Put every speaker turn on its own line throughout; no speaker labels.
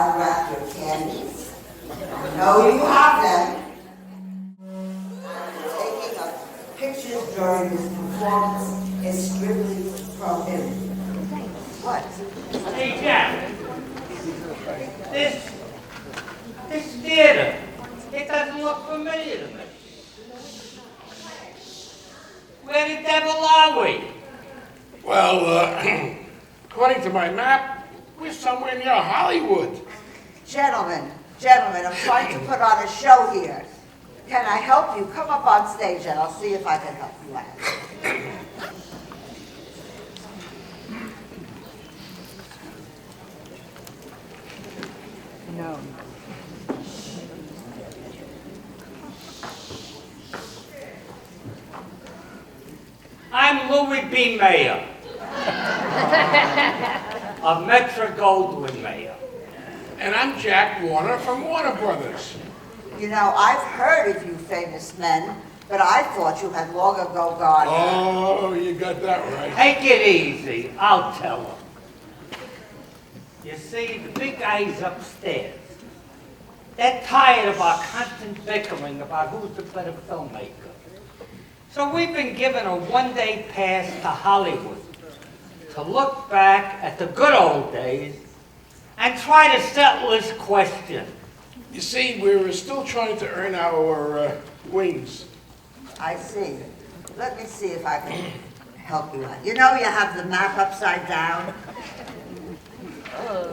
unwrap your candies. I know you have them. Taking of pictures during this performance is strictly prohibited. What?
Hey, Jack. This theater, it doesn't look familiar to me. Where the devil are we?
Well, according to my map, we're somewhere near Hollywood.
Gentlemen, I'm trying to put on a show here. Can I help you? Come up on stage and I'll see if I can help you out.
No.
I'm Louis B. Mayer of Metro-Goldwyn-Mayer.
And I'm Jack Warner from Warner Brothers.
You know, I've heard of you famous men, but I thought you had long ago gone.
Oh, you got that right.
Take it easy, I'll tell him. You see, the big guys upstairs, they're tired of our constant bickering about who's the better filmmaker. So we've been given a one-day pass to Hollywood to look back at the good old days and try to settle this question.
You see, we're still trying to earn our wings.
I see. Let me see if I can help you out. You know you have the map upside down?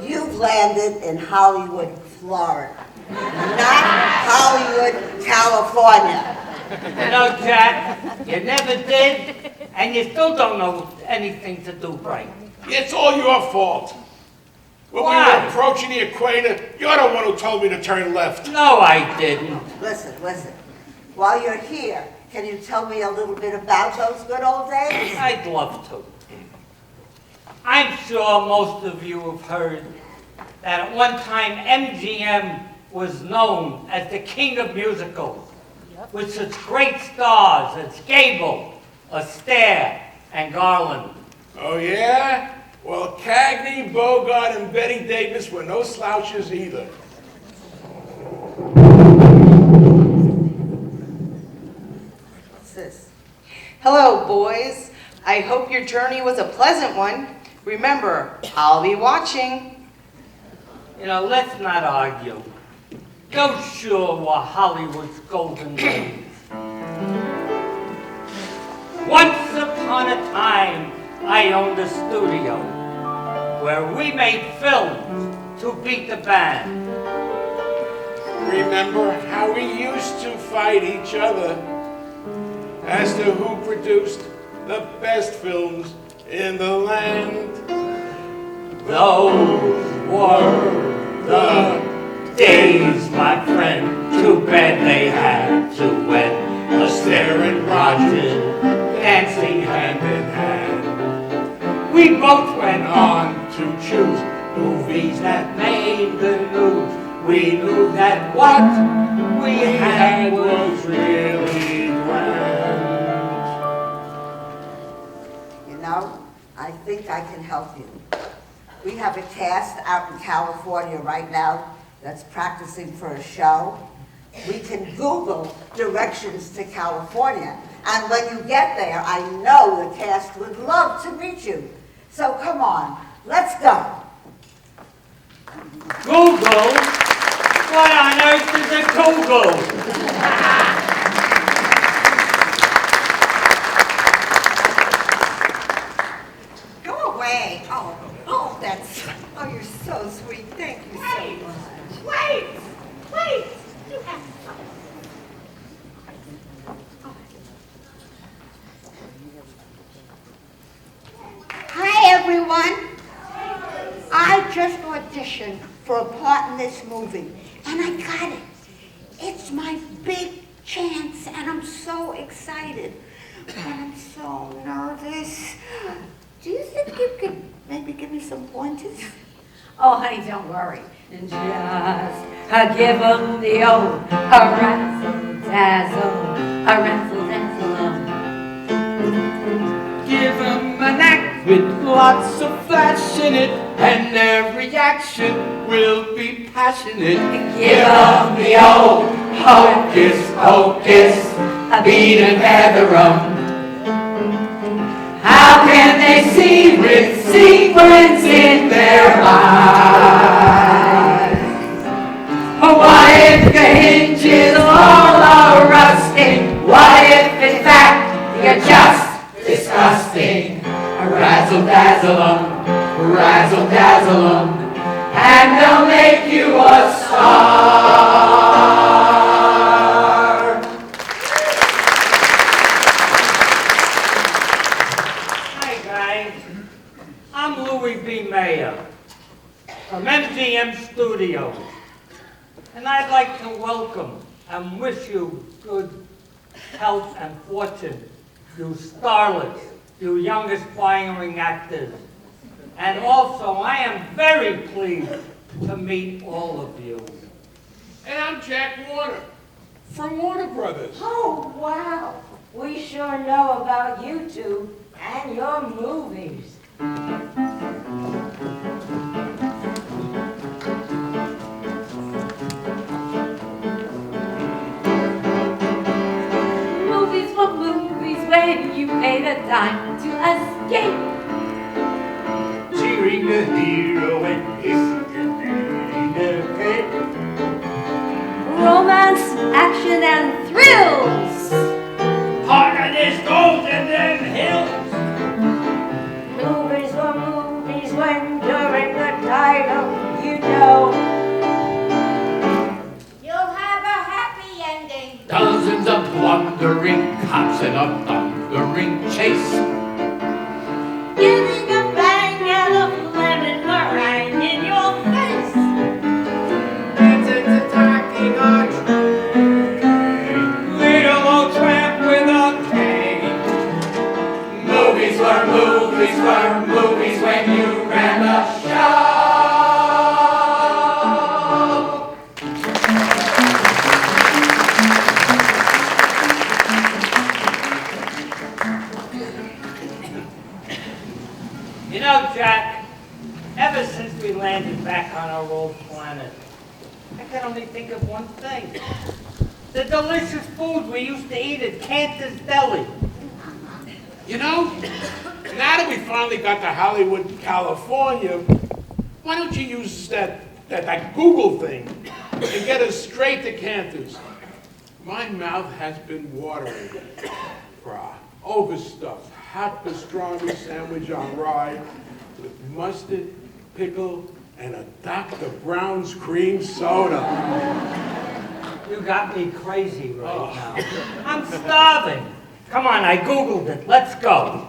You've landed in Hollywood, Florida, not Hollywood, California.
You know, Jack, you never did, and you still don't know anything to do right.
It's all your fault. When we
Why?
were approaching the equator, you're the one who told me to turn left.
No, I didn't.
Listen. While you're here, can you tell me a little bit about those good old days?
I'd love to. I'm sure most of you have heard that at one time MGM was known as the king of musicals, with such great stars as Gable, Astaire, and Garland.
Oh, yeah? Well, Cagney, Bogart, and Betty Davis were no slouches either.
What's this?
Hello, boys. I hope your journey was a pleasant one. Remember, I'll be watching.
You know, let's not argue. Those sure were Hollywood's golden days. Once upon a time, I owned a studio where we made films to beat the band.
Remember how we used to fight each other as to who produced the best films in the land?
Those were the days, my friend. Too bad they had to end. Astaire and Rogers dancing hand in hand. We both went on to choose movies that made the news. We knew that what we had was really grand.
You know, I think I can help you. We have a cast out in California right now that's practicing for a show. We can Google directions to California. And when you get there, I know the cast would love to meet you. So come on, let's go.
Google? What on earth is a Google?
Go away. Oh, you're so sweet. Thank you so much.
Wait! You have Hi, everyone. I just auditioned for a part in this movie, and I got it. It's my big chance, and I'm so excited. But I'm so nervous. Do you think you could maybe give me some pointers?
Oh, honey, don't worry. Just give them the old razzle-dazzle, razzle-dazzle.
Give 'em an act with lots of flash in it.
and every action will be passionate.
Give 'em
the old hocus pocus, beat and gather 'em. How can they see with sequins in their eyes? Why if the hinges all are rusting? Why if in fact you're just disgusting? Razzle dazzle 'em, razzle dazzle 'em, and they'll make you a star.
Hi guys, I'm Louis B. Mayer from MGM Studios, and I'd like to welcome and wish you good health and fortune, you starlets, you young aspiring actors. And also, I am very pleased to meet all of you.
And I'm Jack Warner from Warner Brothers.
Oh, wow. We sure know about you two and your movies. Movies were movies when you paid a dime to escape.
Cheering the hero and kissing the kid.
Romance, action, and thrills.
Harder this goes in them hills.
Movies were movies when during the title, you know.
You'll have a happy ending.
Dozens of blundering cops in a thundering chase.
Giving a bang and a lemon meringue in your face.
It's attacking a train. Little old tramp with a cane. Movies were movies when you ran the show.
You know, Jack, ever since we landed back on our old planet, I can only think of one thing. The delicious food we used to eat at Cantor's Deli.
You know, now that we finally got to Hollywood, California, why don't you use that Google thing and get us straight to Cantor's? My mouth has been watering for a overstuffed hot pastrami sandwich on rye with mustard, pickle, and a Dr. Brown's cream soda.
You got me crazy right now. I'm starving. Come on, I Googled it. Let's go.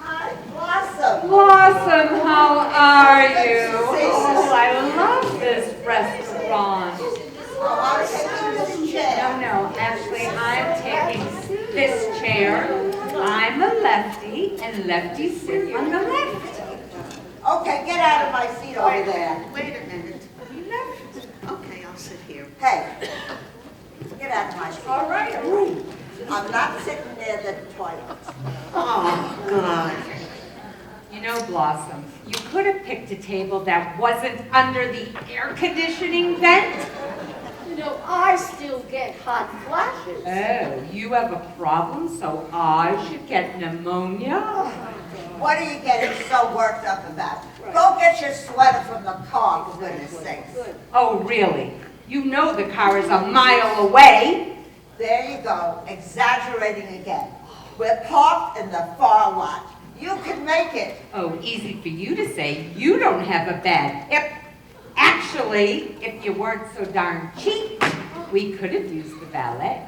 Hi, Blossom.
Blossom, how are you?
Good to see you.
Oh, I love this restaurant.
Oh, I'll take this chair.
No, actually, I'm taking this chair. I'm a lefty, and lefties sit on the left.
Okay, get out of my seat over there.
Wait a minute. Okay, I'll sit here.
Hey, get out of my seat.
All right.
I'm not sitting near the toilet.
Oh, God.
You know, Blossom, you could have picked a table that wasn't under the air conditioning vent.
You know, I still get hot flashes.
Oh, you have a problem, so I should get pneumonia?
What are you getting so worked up about? Go get your sweater from the car, for goodness sakes.
Oh, really? You know the car is a mile away.
There you go, exaggerating again. We're parked in the far lot. You can make it.
Oh, easy for you to say. You don't have a bad hip. Actually, if you weren't so darn cheap, we could have used the valet.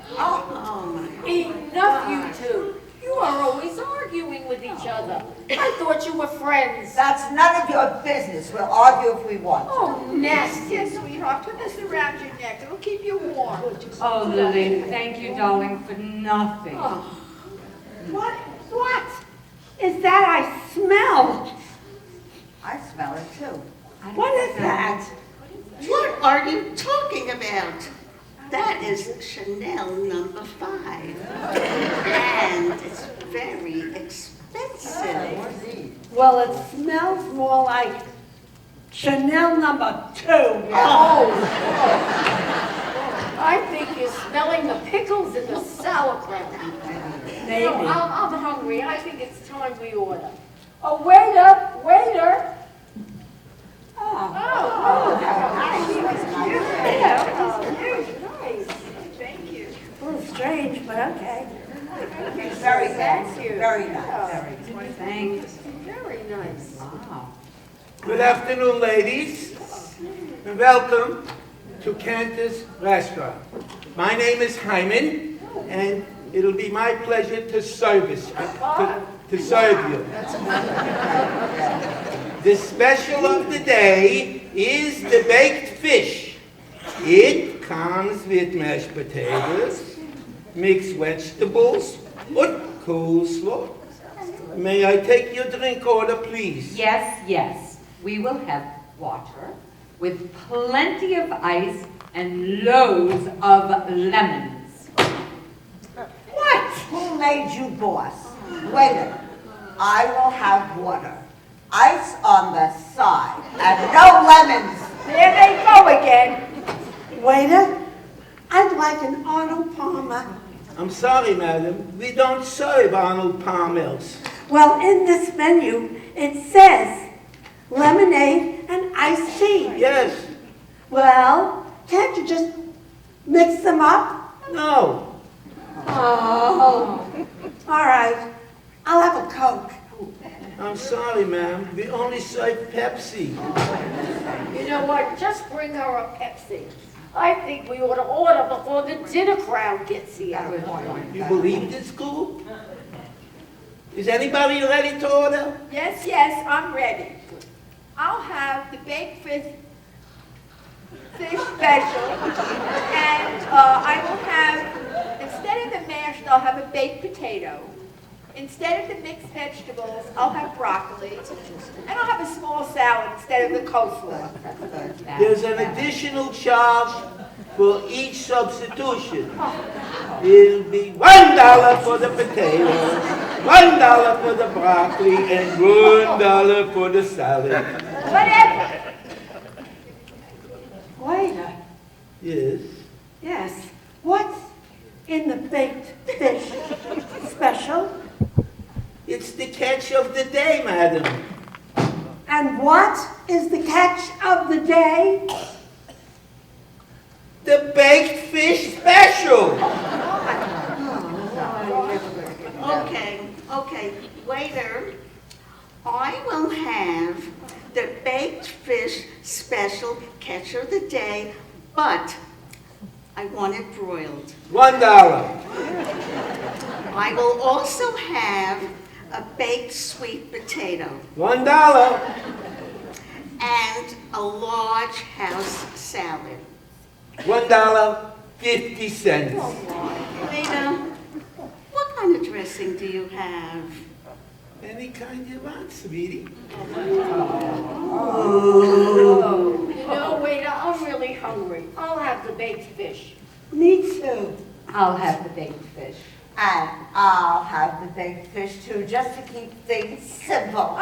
Enough, you two. You are always arguing with each other. I thought you were friends.
That's none of your business. We'll argue if we want to.
Oh, nasty, sweetheart. Put this around your neck. It'll keep you warm.
Oh, Lily, thank you, darling, for nothing.
What is that I smell?
I smell it too.
What is that? What are you talking about? that is Chanel number 5. And it's very expensive.
Well, it smells more like Chanel number 2.
Oh! I think you're smelling the pickles in the sauerkraut.
Maybe.
No, I'm hungry. I think it's time we order. Oh, waiter! Waiter! Oh, nice. Thank you.
A little strange, but okay.
Very
Thank
nice,
you.
very nice.
Thanks.
Very nice.
Wow.
Good afternoon, ladies, and welcome to Cantor's Restaurant. My name is Hyman, and it'll be my pleasure to serve you. The special of the day is the baked fish. It comes with mashed potatoes, mixed vegetables, and coleslaw. May I take your drink order, please?
Yes, yes. We will have water with plenty of ice and loads of lemons.
What? Who made you boss? Waiter, I will have water, ice on the side, and no lemons.
There they go again. Waiter, I'd like an Arnold Palmer.
I'm sorry, madam. We don't serve Arnold Palmers.
Well, in this menu, it says lemonade and iced tea.
Yes.
Well, can't you just mix them up?
No.
Oh, all right. I'll have a Coke.
I'm sorry, ma'am. We only serve Pepsi.
You know what? Just bring her a Pepsi. I think we ought to order before the dinner crowd gets here.
You believe this, school? Is anybody ready to order?
Yes, I'm ready. I'll have the baked fish special, and I will have, instead of the mashed, I'll have a baked potato. Instead of the mixed vegetables, I'll have broccoli, and I'll have a small salad instead of the coleslaw.
There's an additional charge for each substitution. It'll be $1 for the potatoes, $1 for the broccoli, and $1 for the salad.
Whatever.
Waiter,
Yes.
yes. What's in the baked fish special?
It's the catch of the day, madam.
And what is the catch of the day?
The baked fish special.
Okay, waiter, I will have the baked fish special catch of the day, but I want it broiled.
$1.
I will also have a baked sweet potato
$1.
and a large house salad.
$1.50.
Waiter, what kind of dressing do you have?
Any kind you want, sweetie.
You know, waiter, I'm really hungry. I'll have the baked fish.
Me too.
I'll have the baked fish.
And I'll have the baked fish too, just to keep things simple.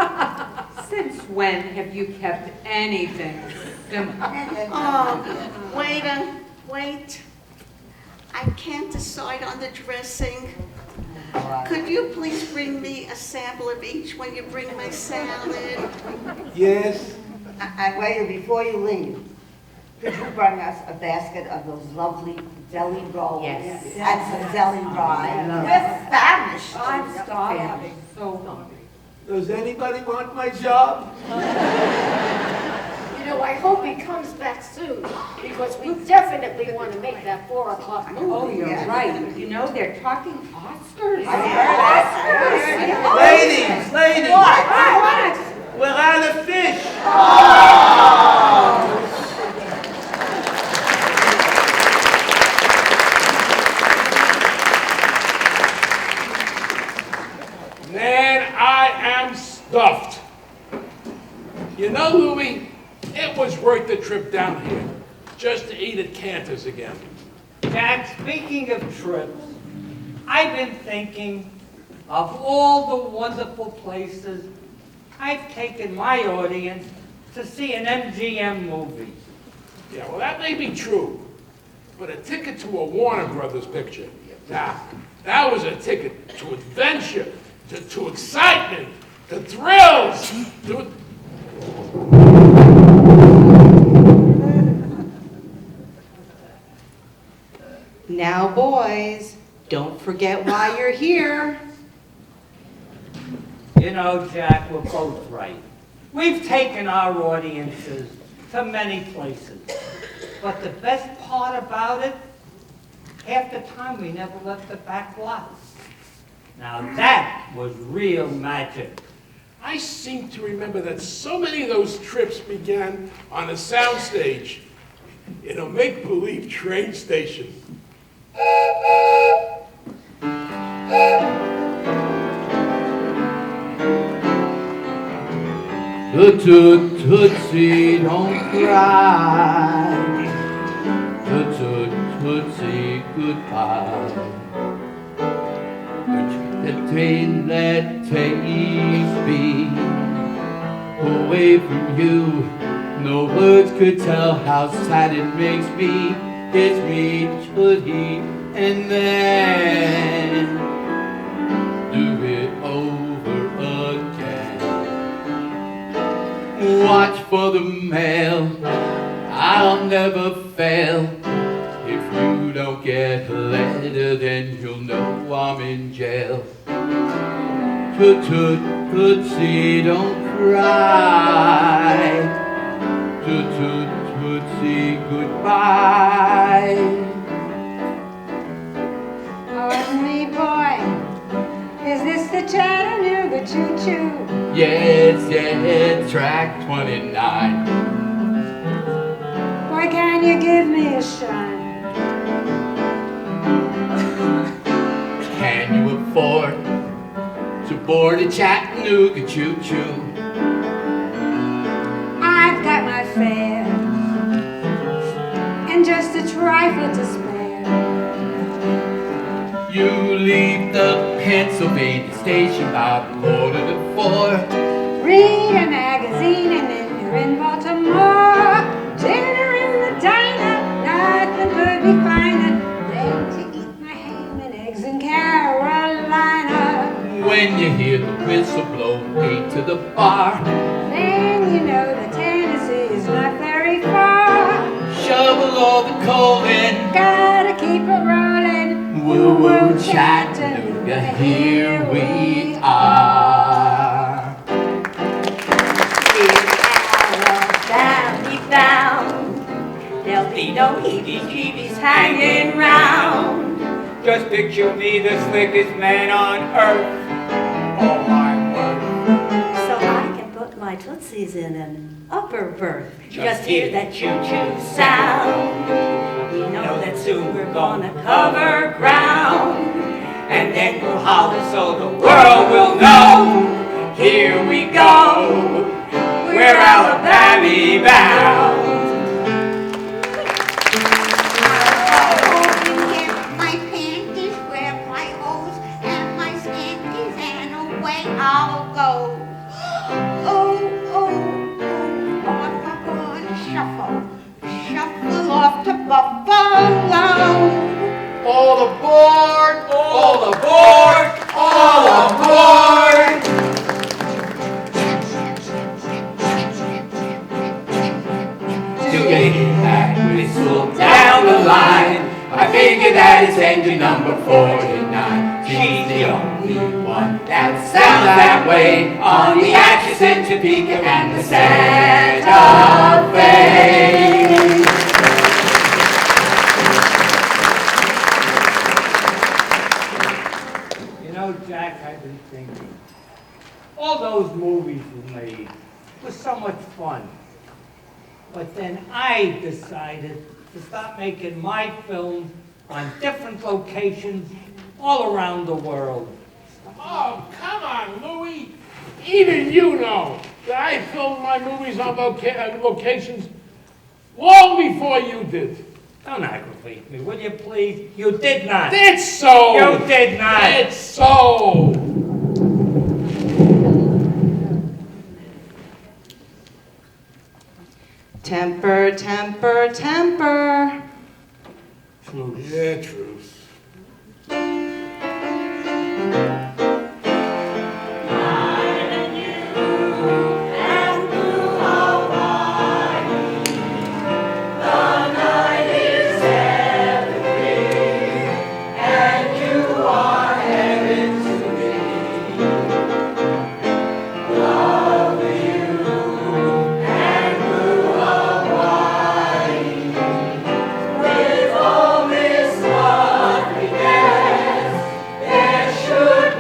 Since when have you kept anything simple?
Waiter, wait. I can't decide on the dressing. Could you please bring me a sample of each when you bring my salad?
Yes.
And waiter, before you leave, could you bring us a basket of those lovely deli rolls?
Yes.
And some deli rye.
love
We're famished.
I'm starving. So hungry.
Does anybody want my job?
You know, I hope he comes back soon, because we definitely want to make that 4 o'clock movie.
Oh, you're right. You know, they're talking Oscars.
Ladies,
What?
we're out of fish.
Man, I am stuffed. You know, Louie, it was worth the trip down here, just to eat at Cantor's again.
Jack, speaking of trips, I've been thinking of all the wonderful places I've taken my audience to see an MGM movie.
Yeah, well, that may be true, but a ticket to a Warner Brothers picture, now, that was a ticket to adventure, to excitement, to thrills, to...
Now, boys, don't forget why you're here.
You know, Jack, we're both right. We've taken our audiences to many places. But the best part about it, half the time we never left the back lots. Now that was real magic.
I seem to remember that so many of those trips began on a soundstage in a make-believe train station.
Toot tootsie, don't cry. Toot tootsie, goodbye. The train that takes me away from you. No words could tell how sad it makes me. Gets me tootsie, and then do it over again. Watch for the mail, I'll never fail. If you don't get a letter, then you'll know I'm in jail. Toot toot tootsie, don't cry. Toot toot tootsie, goodbye.
Pardon me, boy, is this the Chattanooga choo-choo?
Yes, yes, track 29.
Why can't you give me a shine?
Can you afford to board a Chattanooga choo-choo?
I've got my fare and just a trifle to spare.
You leave the Pennsylvania station about 3:45.
Read a magazine and then you're in Baltimore. Dinner in the diner, nothing could be finer than to eat my ham and eggs in Carolina.
When you hear the whistle blow 8 to the bar,
Then you know that Tennessee is not very far.
shovel all the coal in.
Gotta keep it rolling.
Woo-woo Chattanooga, here we are.
Alabama be bound. There'll be no heebie-jeebies hanging round.
Just picture me the slickest man on earth. Oh my word.
So I can put my tootsies in an upper berth. Just hear that choo-choo sound. You know that soon we're gonna cover ground.
And then we'll holler so the world will know. Here we go. We're Alabama bound.
My panties, wear my hose and my scanties, and away I'll go. Oh, oh, oh, off I go and shuffle off to Buffalo.
All aboard! All aboard! All aboard! To get that whistle down the line, I figure that it's engine number 49. She's the only one that sounds that way on the Atchison, Topeka, and the Santa Fe.
You know, Jack, I've been thinking, all those movies we made was so much fun. But then I decided to start making my films on different locations all around the world.
Oh, come on, Louie. Even you know that I filmed my movies on locations long before you did.
Don't aggravate me, will you please? You did not.
It's so.
You did not.
It's so.
Temper, temper, temper.
Yeah, truth.
Should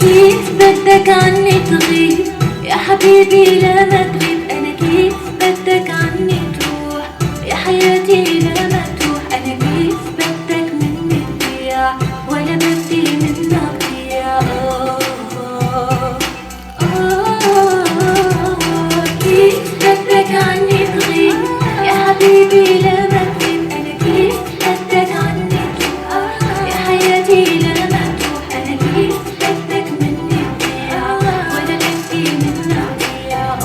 كيف بدك عني تغيب يا حبيبي لا ما تغيب، أنا كيف بدك عني تروح يا حياتي لا ما تروح، أنا كيف بدك مني تضيع ولا بدي منك ضيع. كيف بدك عني تغيب يا حبيبي لا ما تغيب، أنا كيف بدك عني تروح يا حياتي لا ما تروح، أنا كيف بدك مني تضيع ولا بدي منك ضيع.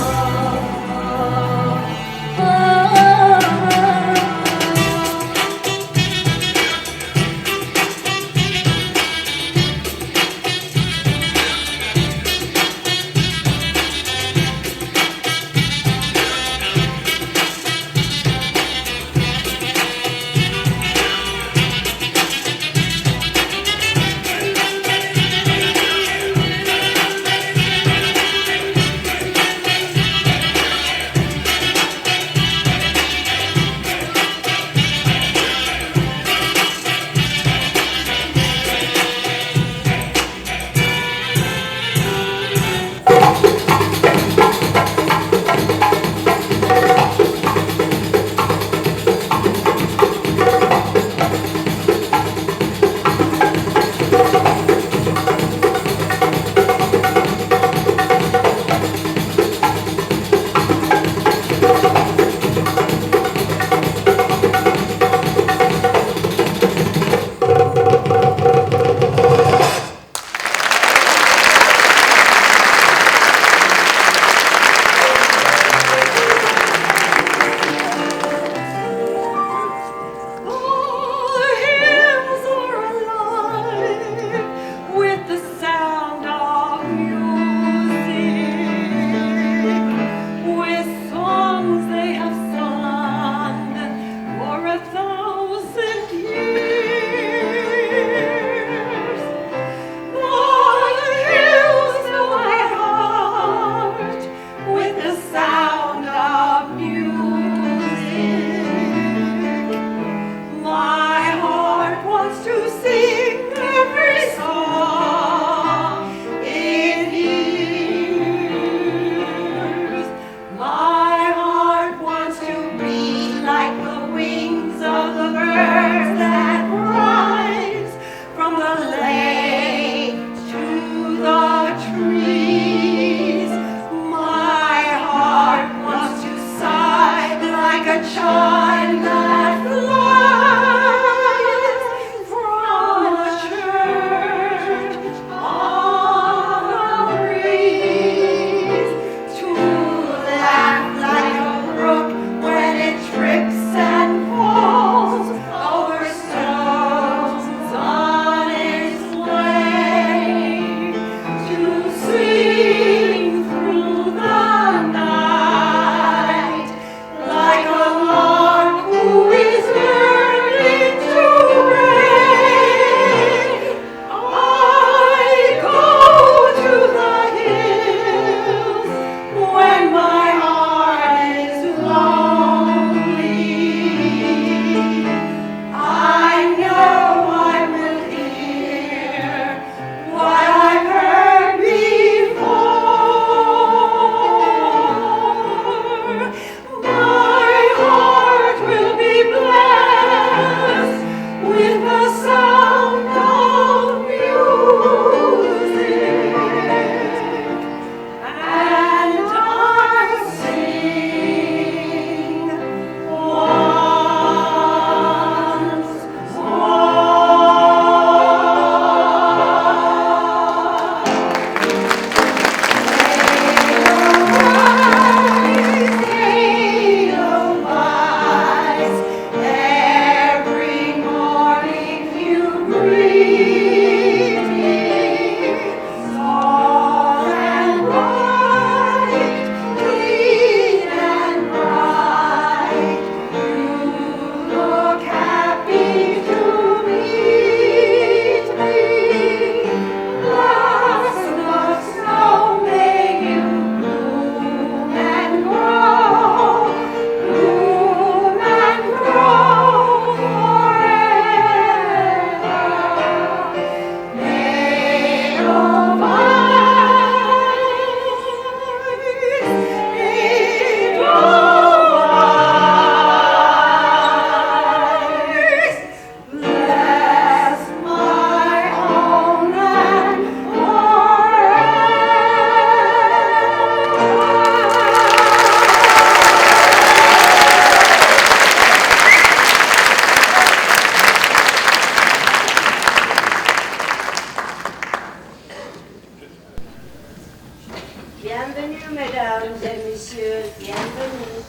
mesdames et messieurs, bienvenue.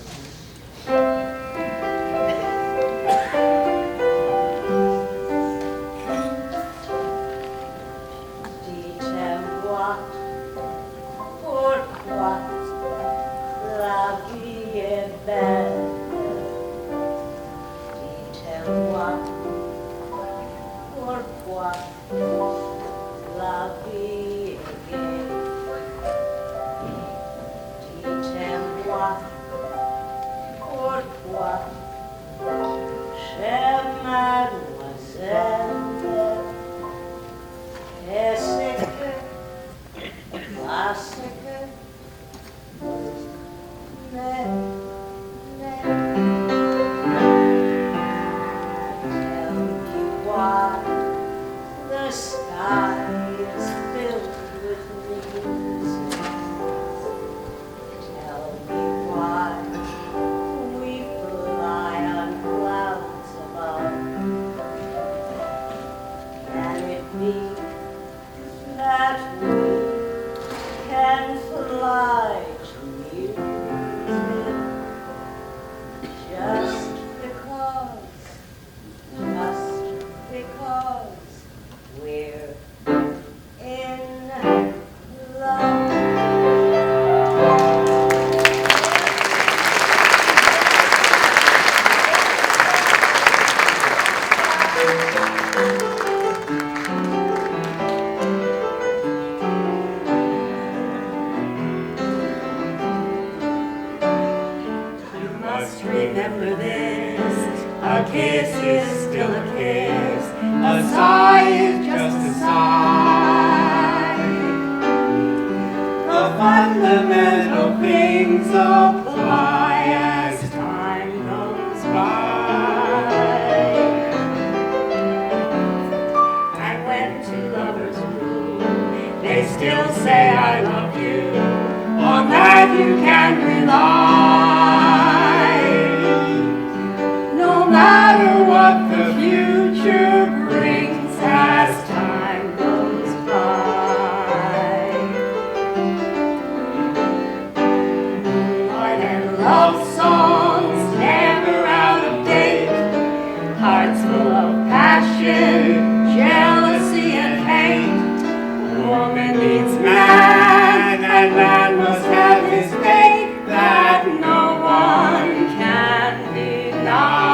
Dites-moi pourquoi la vie est belle. Dites-moi pourquoi la vie est gaie. Dites-moi pourquoi, chère mademoiselle, est-ce que, parce que, mais, tell me why the sky is filled with music. Tell me why we fly on clouds above. Can it be that we can fly to music just because we're in love?
You must remember this, a kiss is still a kiss, a sigh is just a sigh. The fundamental things apply as time goes by. And when two lovers woo, they still say I love you, on that you can rely. No matter what the future brings as time goes by. Moonlight and love songs never out of date, hearts full of passion, jealousy and hate. Woman needs man, and man must have his fate that no one can deny.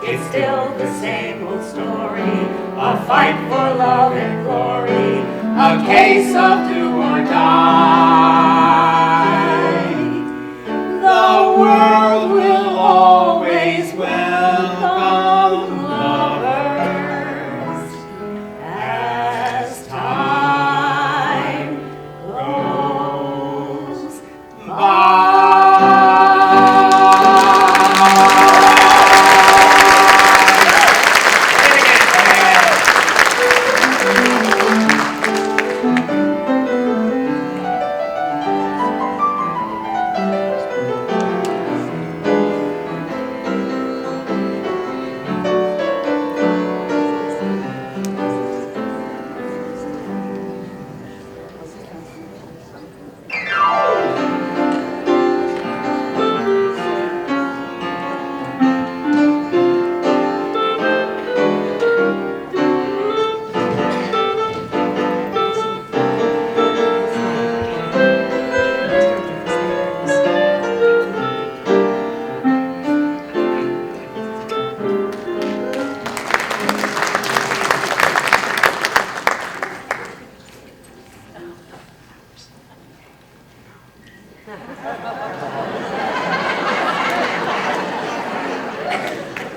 It's still the same old story, a fight for love and glory, a case of do or die. The world will always welcome lovers as time goes by.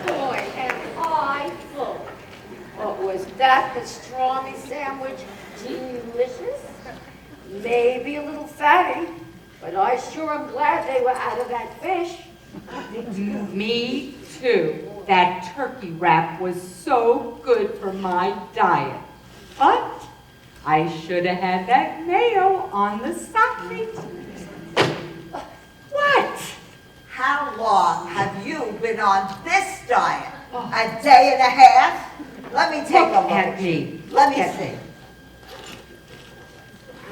Boy, am I full. What was that pastrami sandwich? Delicious? Maybe a little fatty, but I sure am glad they were out of that fish.
Me too. That turkey wrap was so good for my diet. But I should have had that mayo on the side. What?
How long have you been on this diet? A day and a half? Let me take a look
at me.
Let me
Look at
see.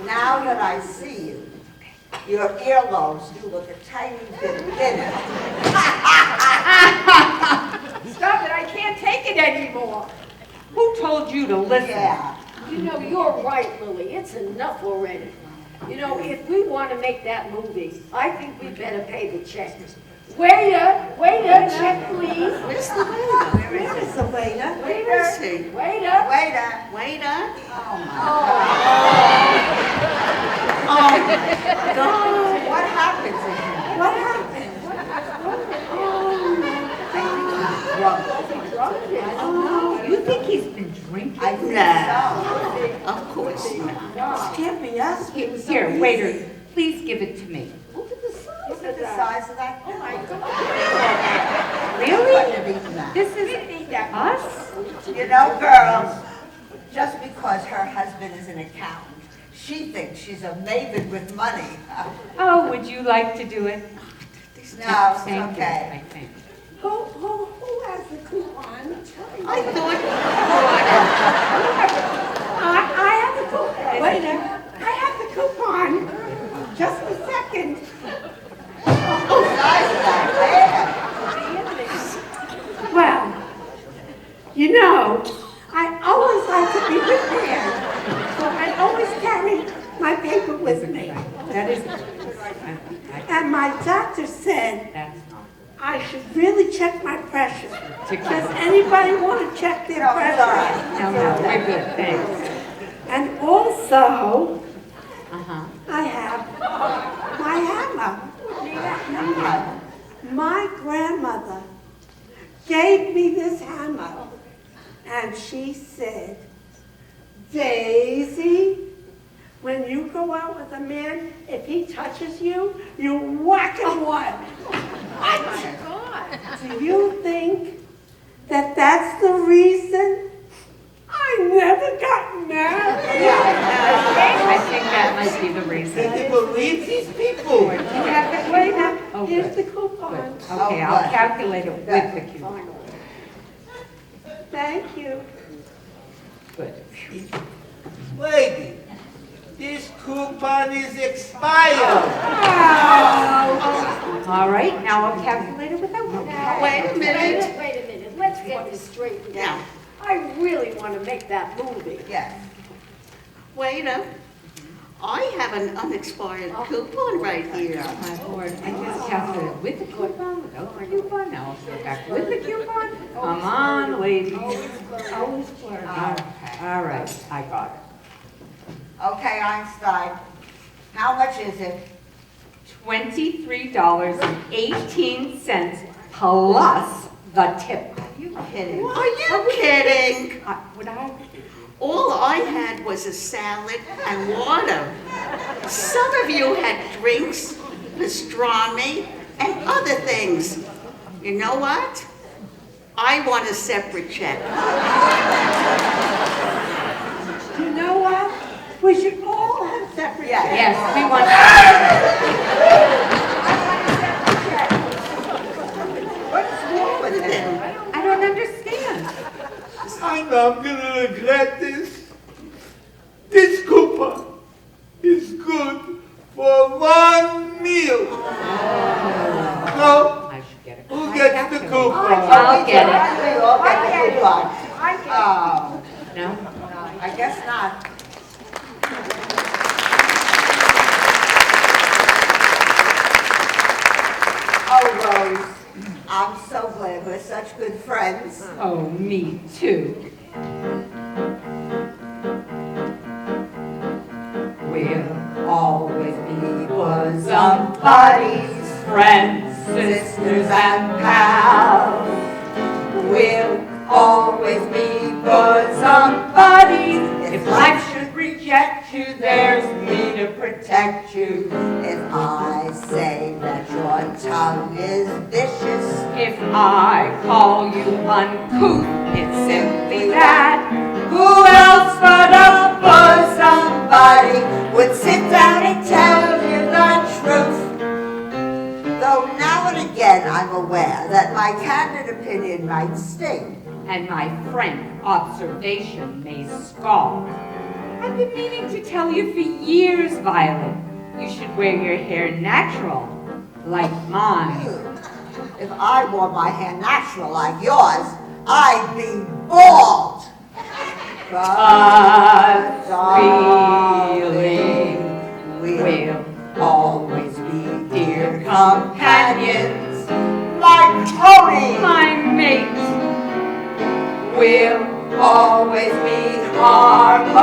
now that I see you, your earlobes do look a tiny bit thinner.
Stop it, I can't take it anymore.
Who told you to listen?
Yeah.
You know, you're right, Lily. It's enough already. You know, if we want to make that movie, I think we better pay the check. Waiter, check please.
Where's the waiter? Where is the waiter? Where is he?
Waiter.
Waiter?
God, what happened to him?
What happened?
Oh, you think he's been drinking?
I think
No. Of course not. Can't be us.
Here, waiter, please give it to me.
Look at the size
Look
of
at the
that.
size of that.
Oh my God.
Really? This is
Eat that.
us?
You know, girls, just because her husband is an accountant, she thinks she's a maven with money.
Oh, would you like to do it?
No, it's
Thank you,
okay.
I think.
Who has the coupon?
I thought
I have the coupon. Waiter, I have the coupon. Just a second.
Size of that bag.
Well, you know, I always like to be prepared. So I always carry my paper with me.
That is,
And my doctor said
that's not.
I should really check my pressure.
Check
Does anybody want to check their
No, it's all
pressure?
right.
No, we're good, thanks.
And also,
Uh-huh.
I have my hammer. My grandmother gave me this hammer, and she said, Daisy, when you go out with a man, if he touches you, you whack him one.
Oh my God.
Do you think that that's the reason I never got married?
I think that might be the reason.
they believe these people.
Do you have the
Wait now,
Oh,
here's
good.
the coupon.
Okay, I'll calculate it with the coupon.
Thank you.
Good.
Lady, this coupon is expired.
All right, now I'll calculate it without coupon.
Wait a minute.
Wait a minute. Let's get this straight.
Yeah.
I really want to make that movie.
Yes.
Waiter, I have an unexpired coupon right here.
My lord, I just calculated with the coupon, without the coupon, now I'll go back with the coupon. Come on, lady.
Always blurred.
All right, I got it.
Okay, Einstein, how much is it?
$23.18 plus the tip.
Are you kidding?
Are you kidding?
Would I?
All I had was a salad and water. Some of you had drinks, pastrami, and other things. You know what? I want a separate check. You know what? We should all have separate checks.
Yes, we want.
What's wrong with him?
I don't understand.
I know I'm gonna regret this. This coupon is good for one meal. So,
I should get it.
who gets the coupon?
I'll get it.
We all get the coupon. Oh,
No?
I guess not. Oh, Rose, I'm so glad we're such good friends.
Oh, me too. We'll always be bosom buddies, friends, sisters, and pals. We'll always be bosom buddies. If life should reject you, there's me to protect you.
If I say that your tongue is vicious,
If I call you uncouth, it's simply that. Who else but a bosom
somebody would sit down and tell you the truth. Though now and again I'm aware that my candid opinion might sting.
and my frank observation may scald. I've been meaning to tell you for years, Violet. You should wear your hair natural, like mine.
If I wore my hair natural like yours, I'd be bald.
But feeling will always be dear companions.
Like Tony,
My mate will always be harmonizing.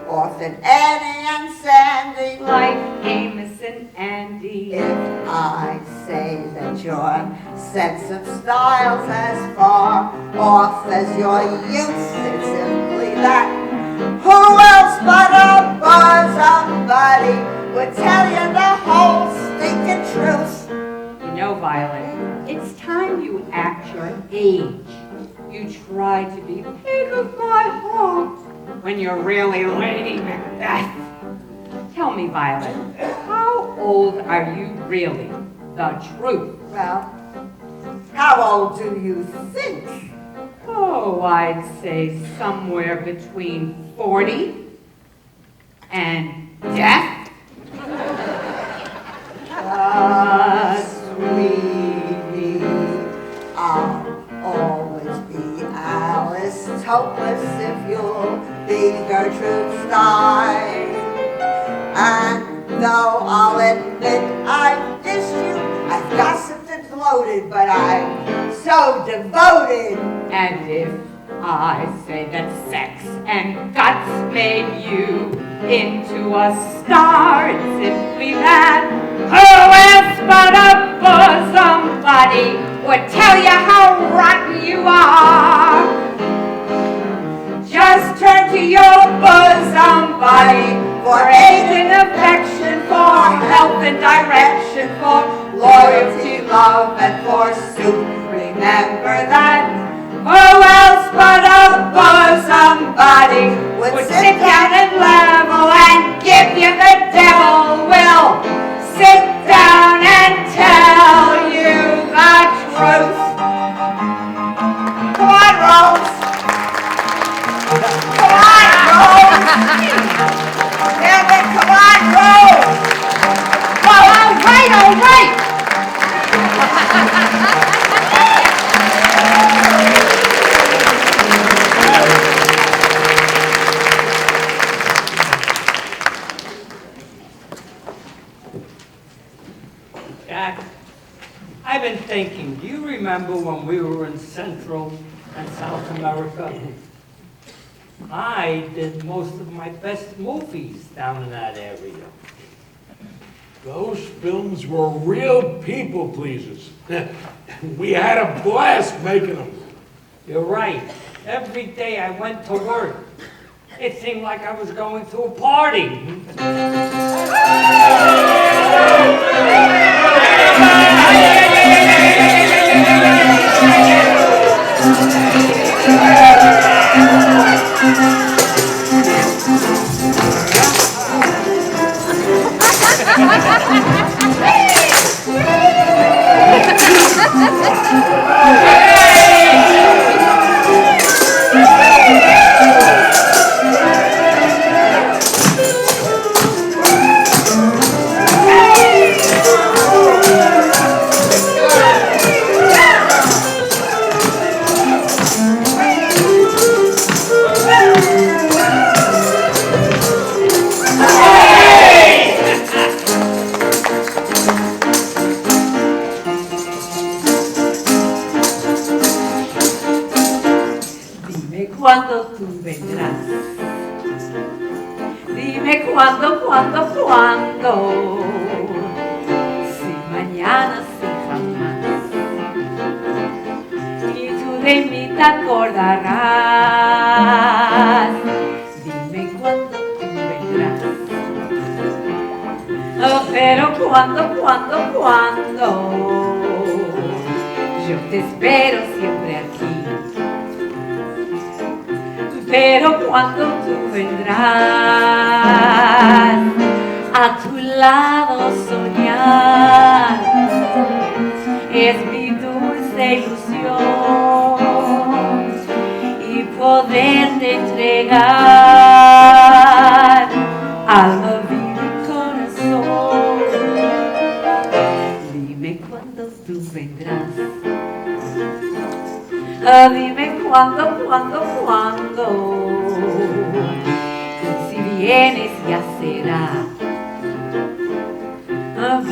Orphan Annie and Sandy.
Like Amos and Andy.
If I say that your sense of style's as far off as your youth, it's simply that. Who else but a bosom buddy would tell you the whole stinking truth?
You know, Violet, it's time you act your age. You try to be pig of my heart when you're really Lady Macbeth. Tell me, Violet, how old are you really? The truth.
Well, how old do you think?
Oh, I'd say somewhere between 40 and death.
Sweetie, I'll always be Alice Hopeless if you'll be Gertrude Stein. And though I'll admit I've missed you, I've gossiped and gloated, but I'm so devoted.
And if I say that sex and guts made you into a star, it's simply that. Who else but a bosom buddy would tell you how rotten you are? Just turn to your bosom buddy for aid and affection, for help and direction, for loyalty, love, and forsooth. Remember that. Who else but a bosom buddy would sit down and level and give you the devil will sit down and tell you the truth.
Come on, Rose. Come on, Rose. Damn it, come on, Rose.
Well, all right.
Jack, I've been thinking, do you remember when we were in Central and South America? I did most of my best movies down in that area.
Those films were real people pleasers. We had a blast making them.
You're right. Every day I went to work, it seemed like I was going to a party.
Cuándo tú vendrás. Dime cuándo. Si mañana, si jamás. Y tú de mí te acordarás. Dime cuándo tú vendrás. Oh, pero cuándo. Yo te espero siempre aquí. Pero cuando tú vendrás a tu lado soñar, es mi dulce ilusión y poder
poderte entregar alma, vida y corazón. Dime cuándo tú vendrás. Dime cuándo. Si vienes ya será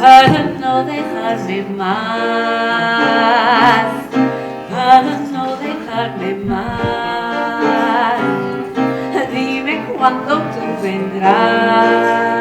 para no dejarme más, para no dejarme más. Dime cuándo tú vendrás.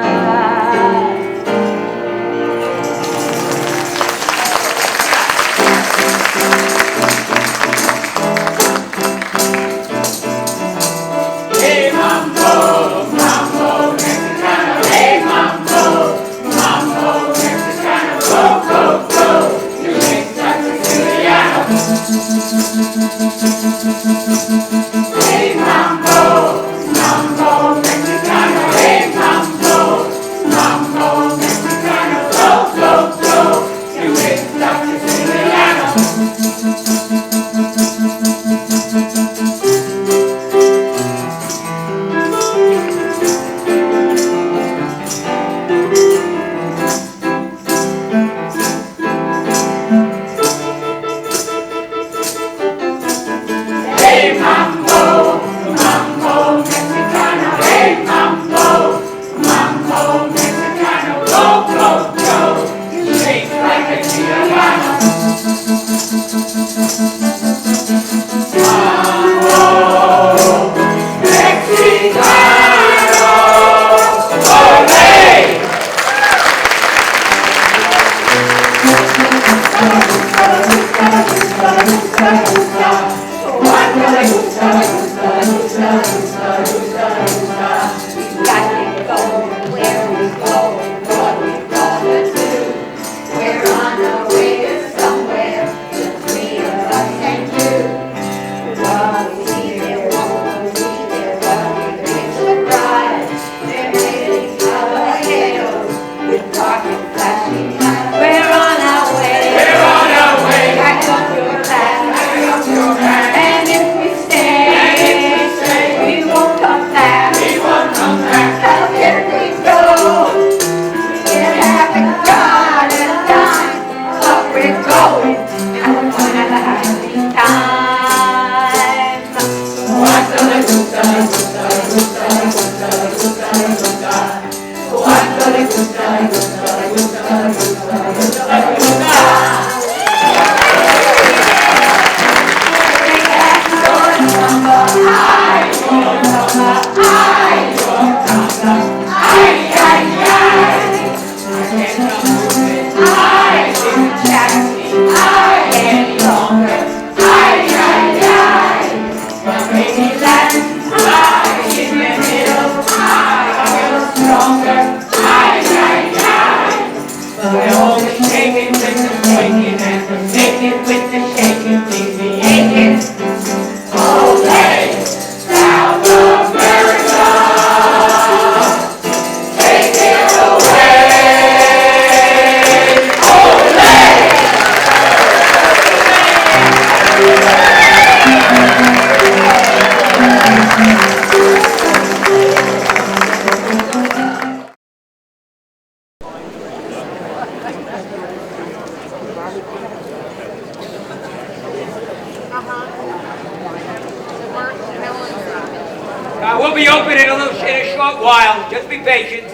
We'll be open in a short while. Just be patient.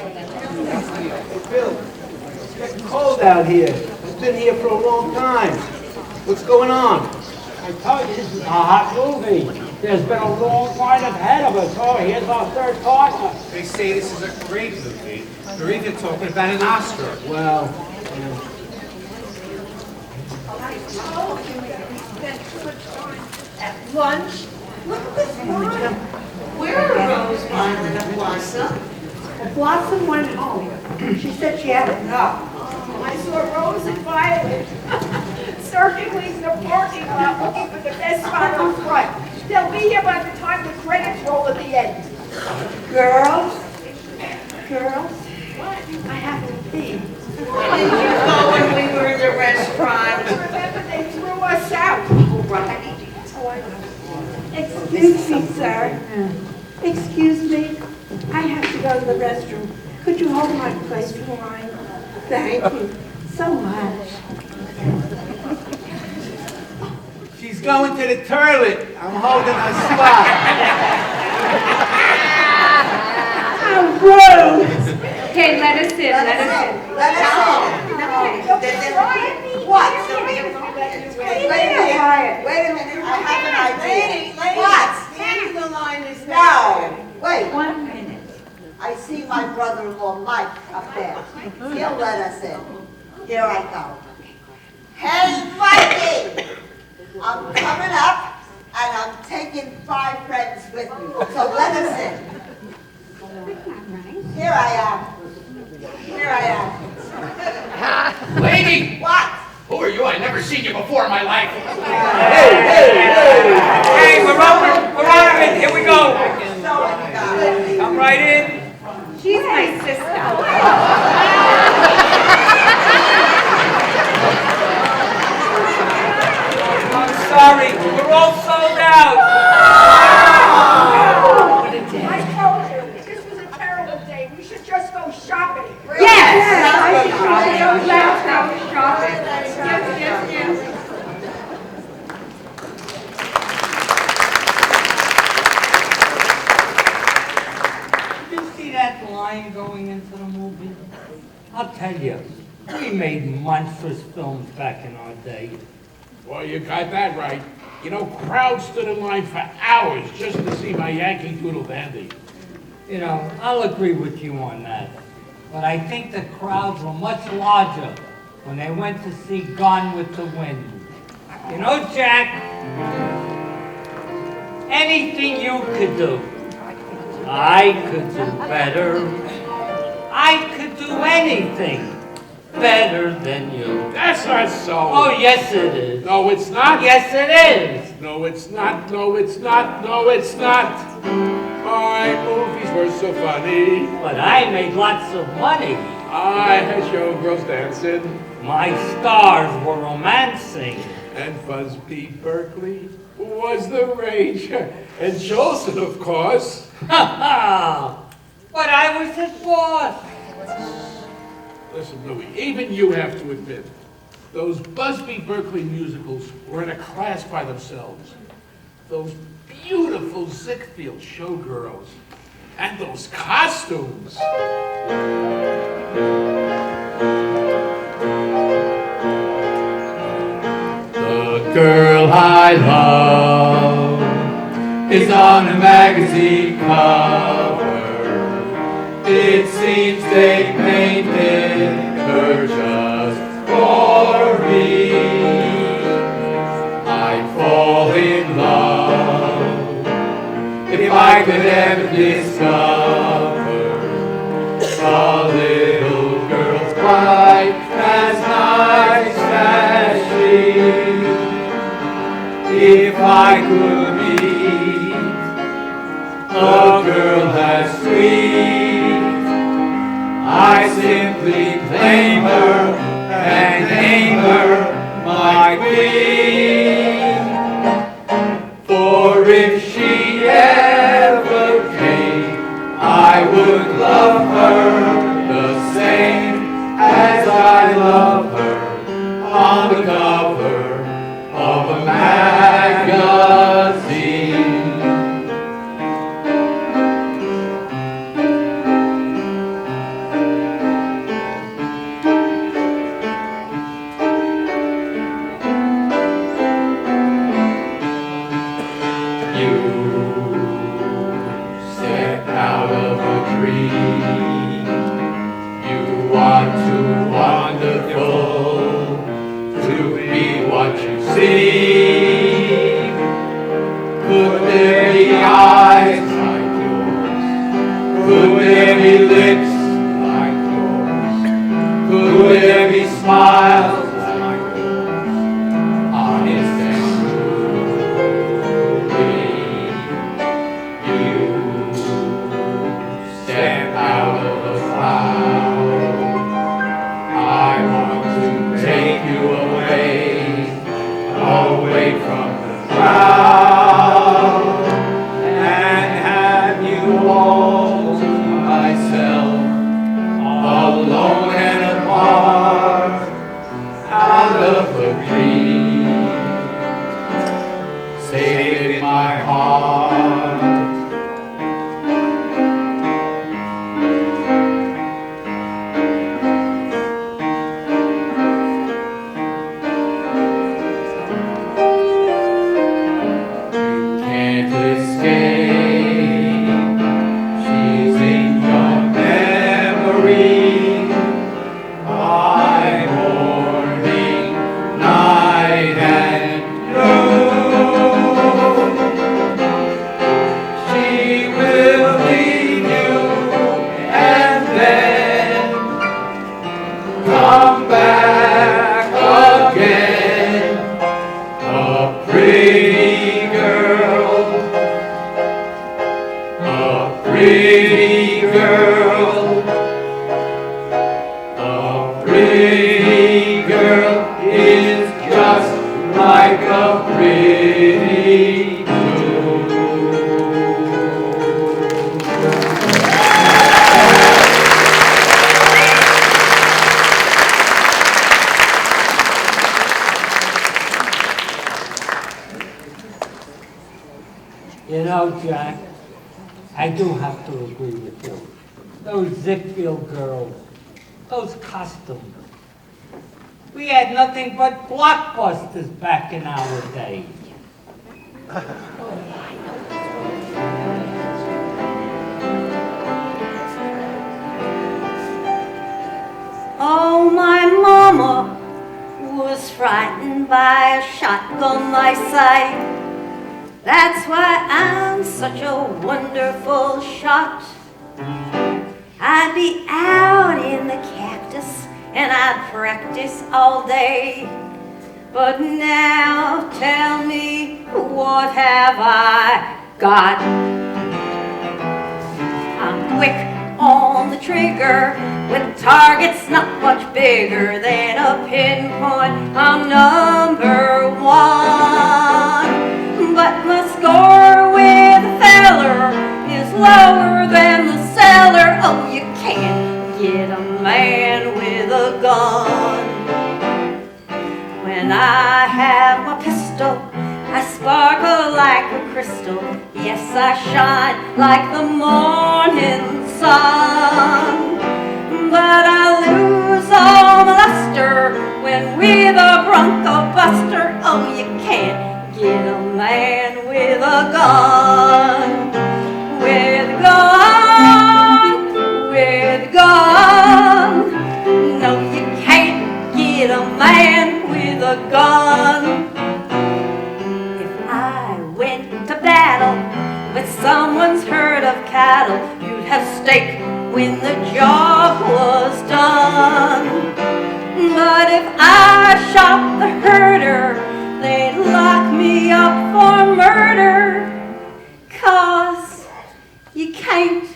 Bill, it's getting cold out here. I've been here for a long time. What's going on?
I told you, this is a hot movie. There's been a long line ahead of us. Oh, here's our third partner.
They say this is a great movie. They're even talking about an Oscar.
Well,
At lunch, look at this wine. Where are Rose, Violet, and Blossom? Well, Blossom went home. She said she had enough.
I saw Rose and Violet circling the parking lot looking for the best spot up front. They'll be here by the time the credits roll at the end.
Girls, I have to pee.
Where did you go when we were in the restaurant? Remember, they threw us out.
Right.
Excuse
Excuse me, sir. Excuse me. I have to go to the restroom. Could you hold my place in line? Thank you so much.
She's going to the toilet. I'm holding her spot.
How rude!
Okay, let us in, let us in.
Let us in. What? Wait a minute, I have an idea. What?
The end of the line is
No, wait.
1 minute.
I see my brother-in-law Mike up there. He'll let us in. Here I go. Hey, Mikey! I'm coming up, and I'm taking 5 friends with me. So let us in. Here I am. Here I am.
Lady!
What?
Who are you? I've never seen you before in my life.
Hey, we're on it. Here we go. Come right in.
She's my sister.
I'm sorry. We're all sold out.
I told you, this was a terrible day. We should just go shopping.
Yes! Let's go shopping. Yes.
Did you see that line going into the movie? I'll tell you, we made monstrous films back in our day.
Well, you got that right. You know, crowds stood in line for hours just to see my Yankee Doodle Dandy.
You know, I'll agree with you on that. But I think the crowds were much larger when they went to see Gone with the Wind. You know, Jack, anything you could do, I could do better. I could do anything better than you.
That's not so.
Oh, yes it is.
No, it's not.
Yes it is.
No, it's not. No, it's not. No, it's not. My movies were so funny.
But I made lots of money.
I had showgirls dancing.
My stars were romancing.
And Busby Berkeley was the rage. And Jolson, of course.
Ha ha! But I was his boss.
Listen, Louis, even you have to admit, those Busby Berkeley musicals were in a class by themselves. Those beautiful Ziegfeld showgirls. And those costumes.
The girl I love is on a magazine cover. It seems they painted her just for me. I'd fall in love if I could ever discover a little girl's quite as nice as she. If I could meet a girl as sweet, I simply claim her and name her my queen. For if she ever came, I would love her the same as I love her on the cover of a magazine. You step out of a dream. You are too wonderful to be what you seem. Could there be eyes like yours? Could there be lips like yours? Could there be smiles like yours? Honest and truly, you step out of a cloud. I want to take you away. Oh, my heart. Can't escape, she's in your memory, by morning, night, and noon. She will leave you and then come back again, a pretty girl, a pretty girl, a pretty girl is just like a pretty moon.
You know, Jack, I do have to agree with you. Those Zickfield girls, those costumes. We had nothing but blockbusters back in our day.
Oh, my mama was frightened by a shotgun, I say. That's why I'm such a wonderful shot. I'd be out in the cactus and I'd practice all day. But now tell me, what have I got? I'm quick on the trigger with targets not much bigger than a pinpoint. I'm number one. But my score with a feller is lower than the cellar. Oh, you can't get a man with a gun. When I have my pistol, I sparkle like a crystal. Yes, I shine like the morning sun. But I lose all my luster when with a Bronco Buster. Oh, you can't get a man with a gun. With a gun, with a gun. No, you can't get a man with a gun. If I went to battle with someone's herd of cattle, you'd have steak when the job was done. But if I shot the herder, they'd lock me up for murder. 'Cause you can't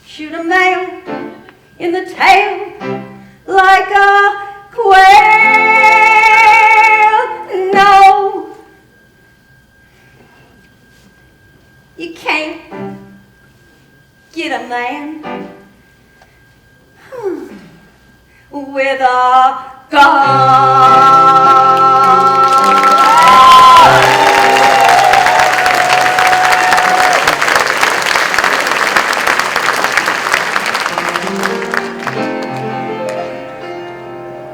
shoot a male in the tail like a quail. No, you can't get a man with a gun.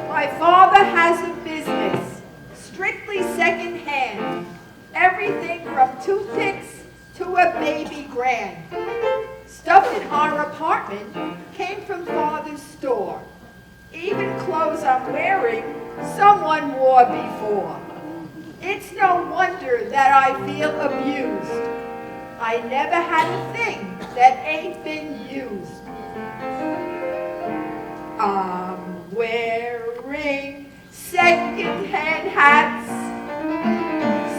My father has a business, strictly second-hand. Everything from toothpicks to a baby grand. Stuff in our apartment came from Father's store. Even clothes I'm wearing, someone wore before. It's no wonder that I feel abused. I never had a thing that ain't been used. I'm wearing second-hand hats,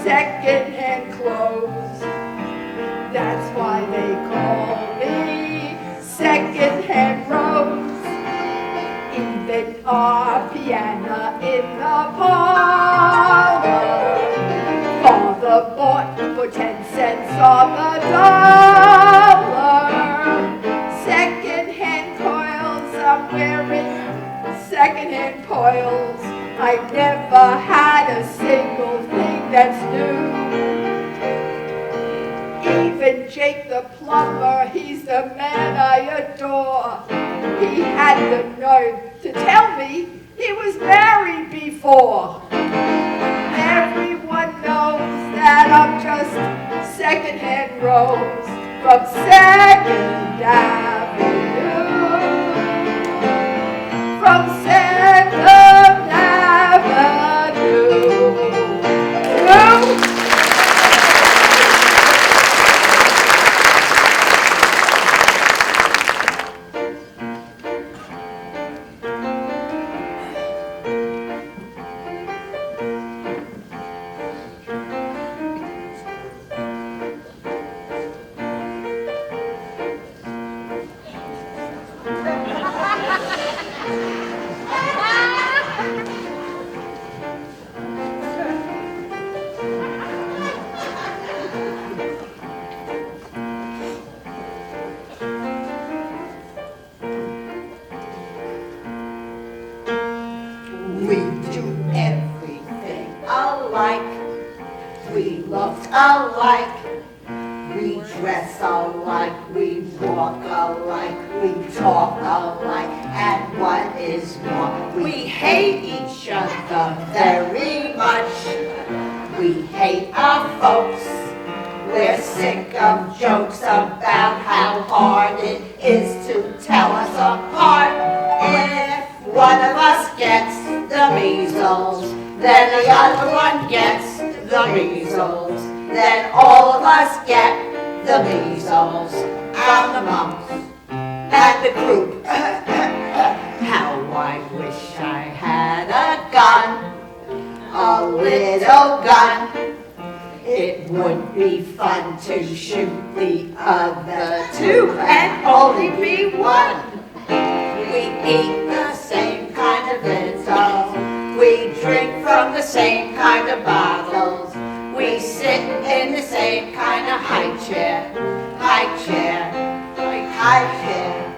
second-hand clothes. That's why they call me second-hand Rose. Even our piano in the parlor, Father bought for 10 cents on the dollar. Second-hand coils I'm wearing, second-hand coils. I never had a single thing that's new. even Jake the plumber, he's the man I adore. He had the nerve to tell me he was married before. Everyone knows that I'm just secondhand rose from Second Avenue. From Second Avenue.
We do everything alike. We look alike. We dress alike. We walk alike. We talk alike. And what is more, we hate each other very much. We hate our folks. We're sick of jokes about how hard it is to tell us apart. If one of us gets the measles, then the other one gets the measles. Then all of us get the measles. I'm the mumps and the croup. How I wish I had a gun, a little gun. It would be fun to shoot the other two and only be one. We eat the same kind of victuals. We drink from the same kind of bottles. We sit in the same kind of high chair. High chair. High chair.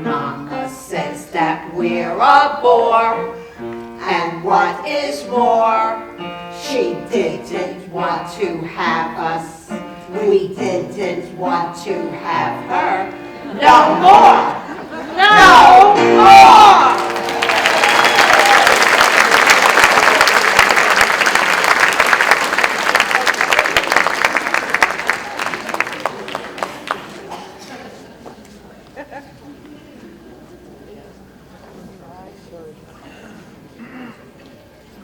Mama says that we're a bore. And what is more, she didn't want to have us. We didn't want to have her. No more! No more!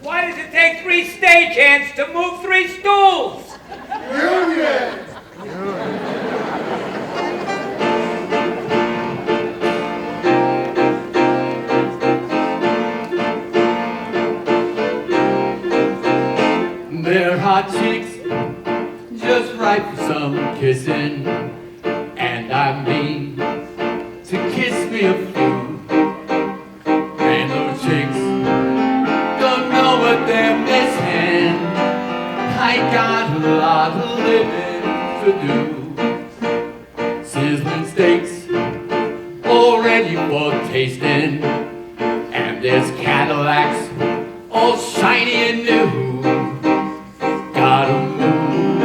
Why does it take 3 stagehands to move 3 stools?
Union!
Their hot cheeks, just right for some kissing. And I mean to kiss me a few. And those chicks don't know what they're missing. I got a lot of living to do. Sizzling steaks, already for tasting. And there's Cadillacs, all shiny and new. Gotta move,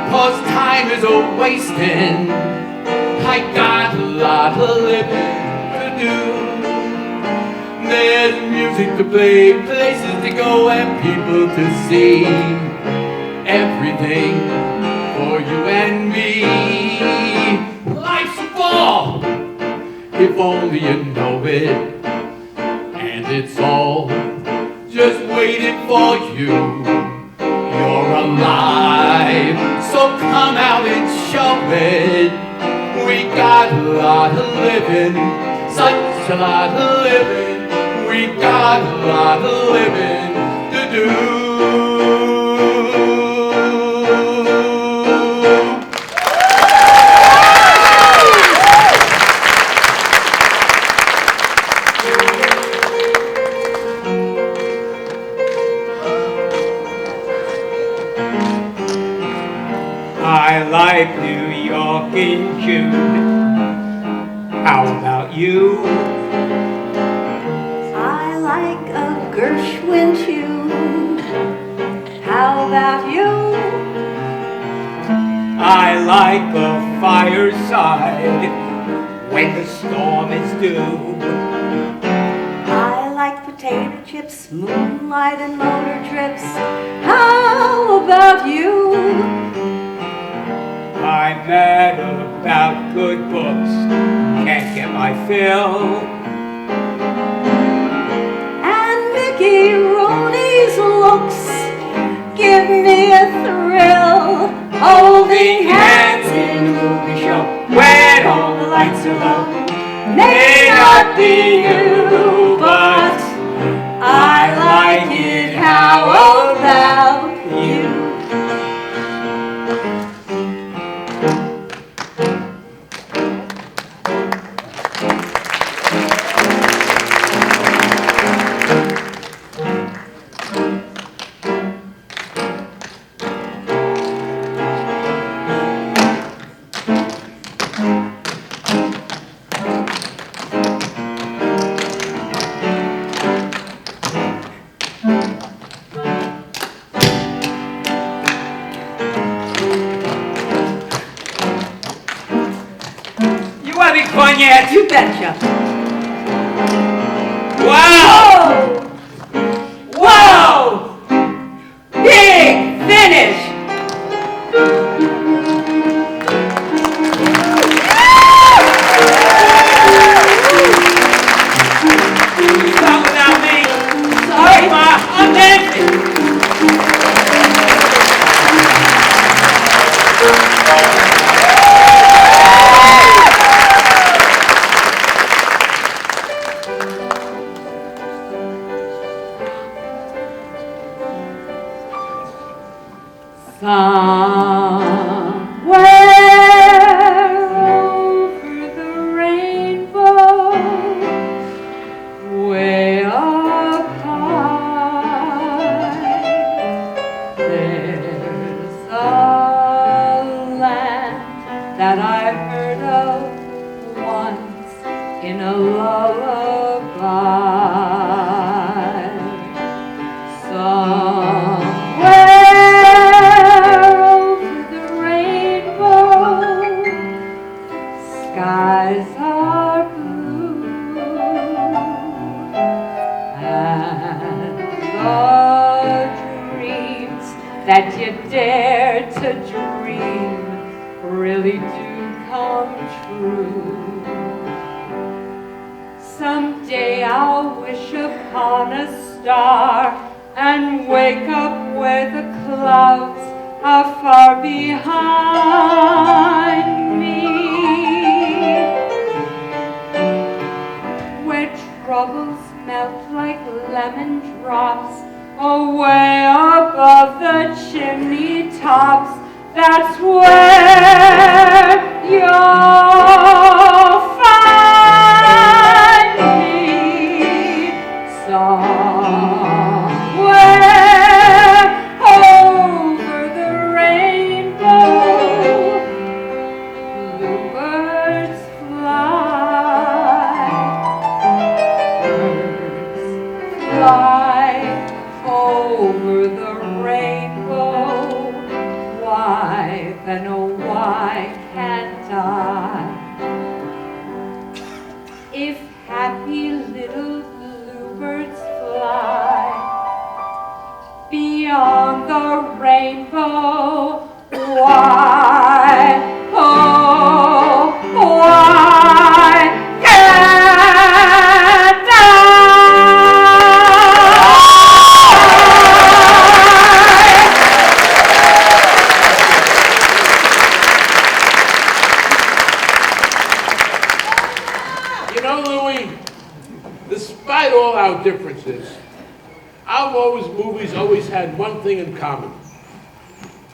'cause time is a-wasting. I got a lot of living to do. There's music to play, places to go, and people to see. Everything for you and me. Life's a ball, if only you know it. And it's all just waiting for you. You're alive, so come out and show it. We got a lot of living, such a lot of living. We got a lot of living to do.
I like New York in June. How about you?
I like a Gershwin tune. How about you?
I like the fireside when the storm is due.
I like potato chips, moonlight and motor trips. How about you?
I'm mad about good books, can't get my fill.
And Mickey Rooney's looks give me a thrill. Holding hands in a movie show when all the lights are low. May not be you, but I like it. How about you?
Fun yet?
You betcha.
Wow!
Whoa! Big finish!
Stop without me. Sorry, Ma. I'm dancing.
Somewhere over the rainbow, way up high, there's a land that I heard of once in a lullaby. Skies are blue, and the dreams that you dare to dream really do come true. Someday I'll wish upon a star and wake up where the clouds are far behind me, where troubles melt like lemon drops away above the chimney tops. That's where you'll find me. Somewhere over the rainbow, bluebirds fly, birds fly over the rainbow. Why, then oh why can't I? If happy little bluebirds fly beyond the rainbow, why, oh, why can't I?
You know, Louie, despite all our differences, our movies always had one thing in common.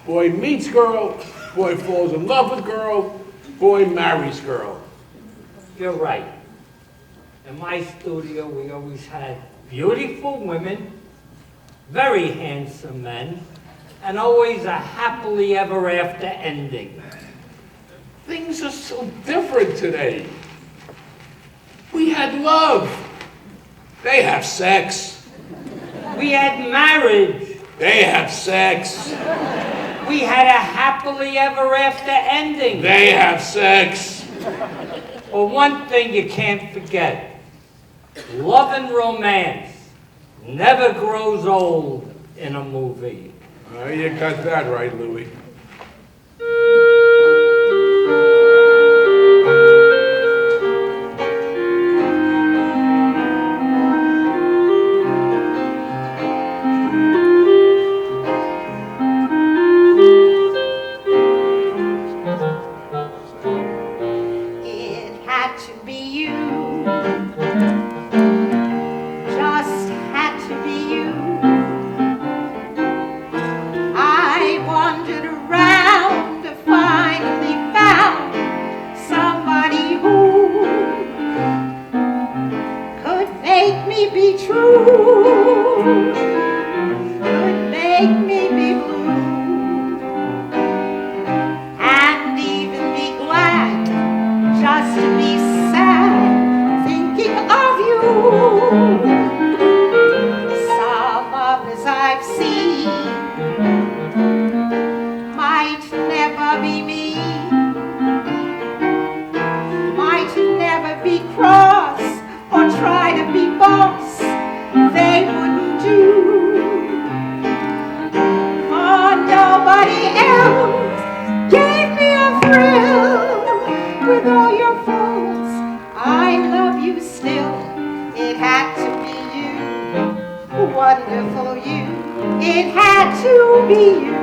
Boy meets girl, boy falls in love with girl, boy marries girl.
You're right. In my studio, we always had beautiful women, very handsome men, and always a happily ever after ending.
Things are so different today. We had love. They have sex.
We had marriage.
They have sex.
We had a happily ever after ending.
They have sex.
Well, one thing you can't forget. Love and romance never grows old in a movie.
You got that right, Louis.
It had to be you. Just had to be you. I wandered around to finally found somebody who could make me be true, could make me be blue, and even be glad just to be sad thinking of you. Some others I've seen might never be me, might never be cross or try to be boss. They wouldn't do, for nobody else gave me a thrill. With all your faults, I love you still. It had to be you, wonderful you. It had to be you.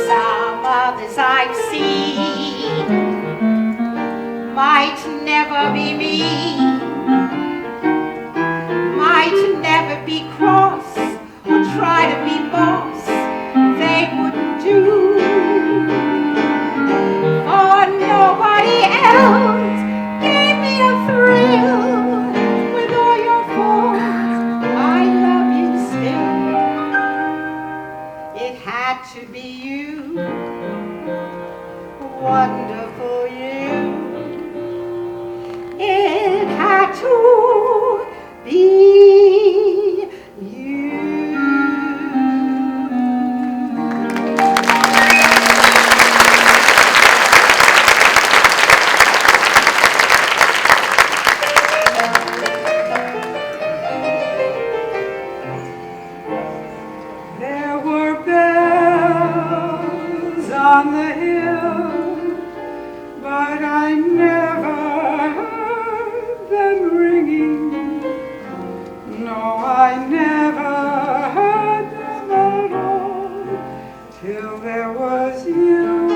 Some others I've seen might never be me, might never be cross or try to be boss. They wouldn't do, for nobody else gave me a thrill. With all your faults, I love you still. It had to be you, wonderful you. It had to be you.
There were bells on the hill, but I never heard them ringing. No, I never heard them at all till there was you.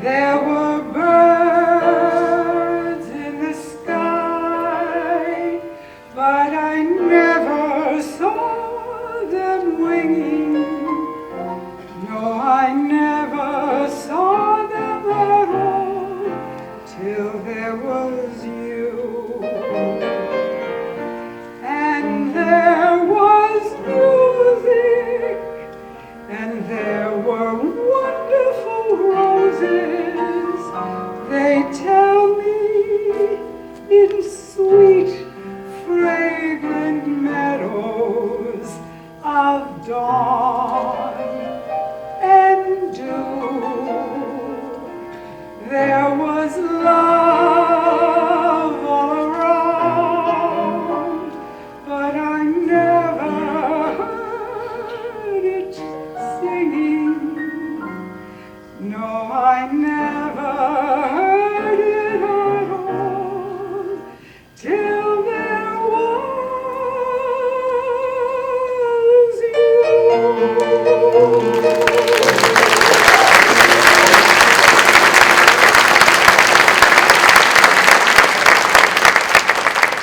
There were birds in the sky, but I never saw them winging. No, I never saw them at all till there was you.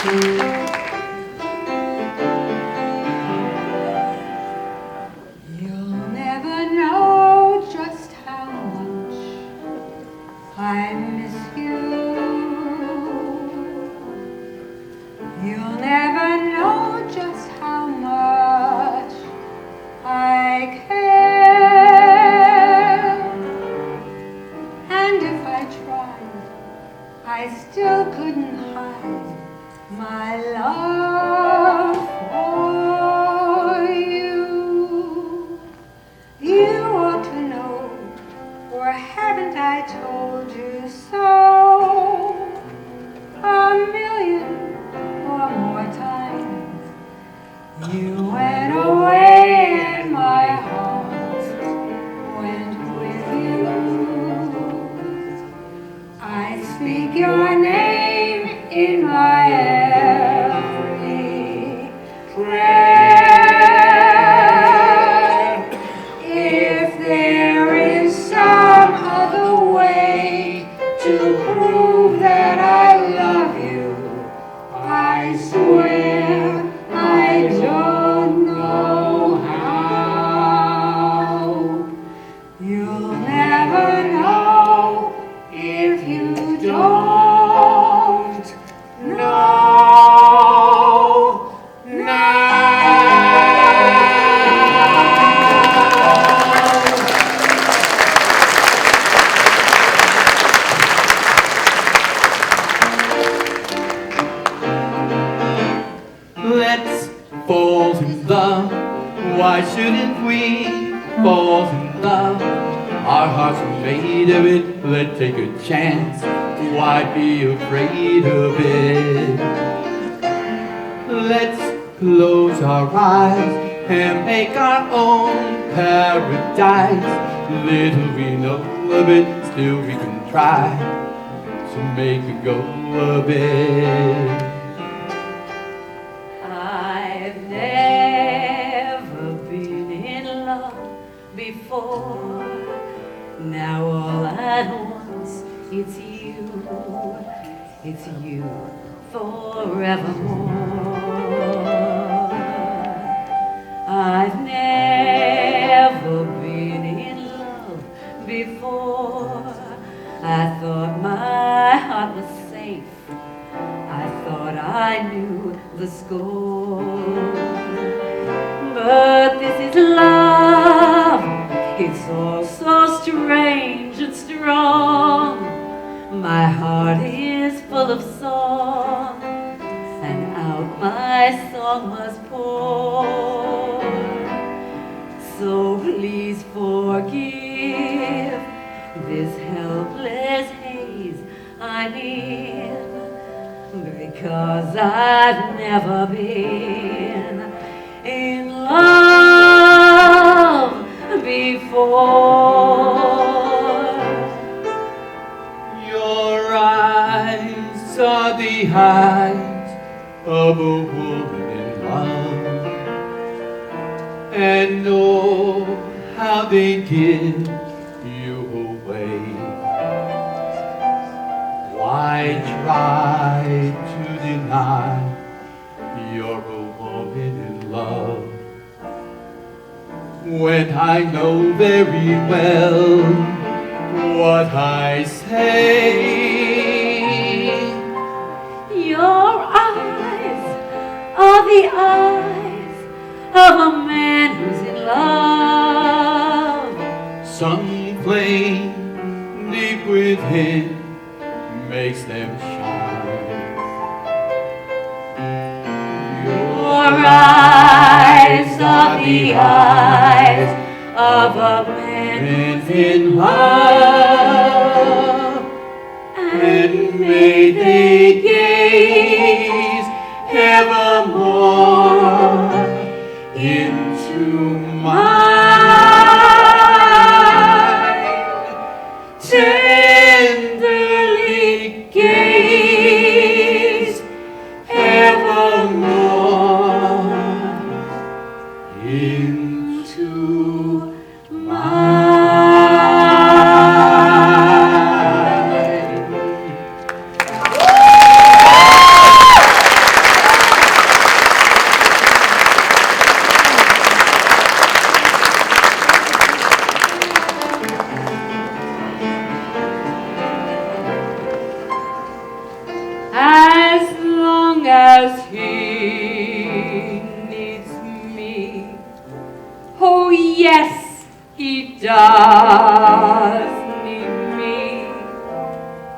You'll never know just how much I miss you. You'll never know just how much I care. And if I tried, I still couldn't hide my love for you. You ought to know, or haven't I told you so? A million or more times. You went away and my heart went with you. I speak your name in my every prayer. If there is some other way to prove that I love you, I swear I don't know how. You'll never know if you don't know
Let's fall in love. Why shouldn't we fall in love? Our hearts are made of it. Let's take a chance. Why be afraid of it? Let's close our eyes and make our own paradise. Little we know of it, still we can try to make a go of it.
I've never been in love before. Now all at once it's you forevermore. I've never been in love before. I thought my heart was safe. I thought I knew the score. But this is love. It's all so strange and strong. My heart is full of song, and out my song must pour. So please forgive this helpless haze I'm in, because I've never been in love before.
Your eyes are the eyes of a woman in love, and know how they give you away. Why try to deny you're a woman in love, when I know very well what I say?
Your eyes are the eyes of a man who's in love.
Some flame deep within makes them shine.
Your eyes are the eyes of a man who's in love,
and may they gaze evermore into mine, tenderly gaze evermore into mine.
does need me,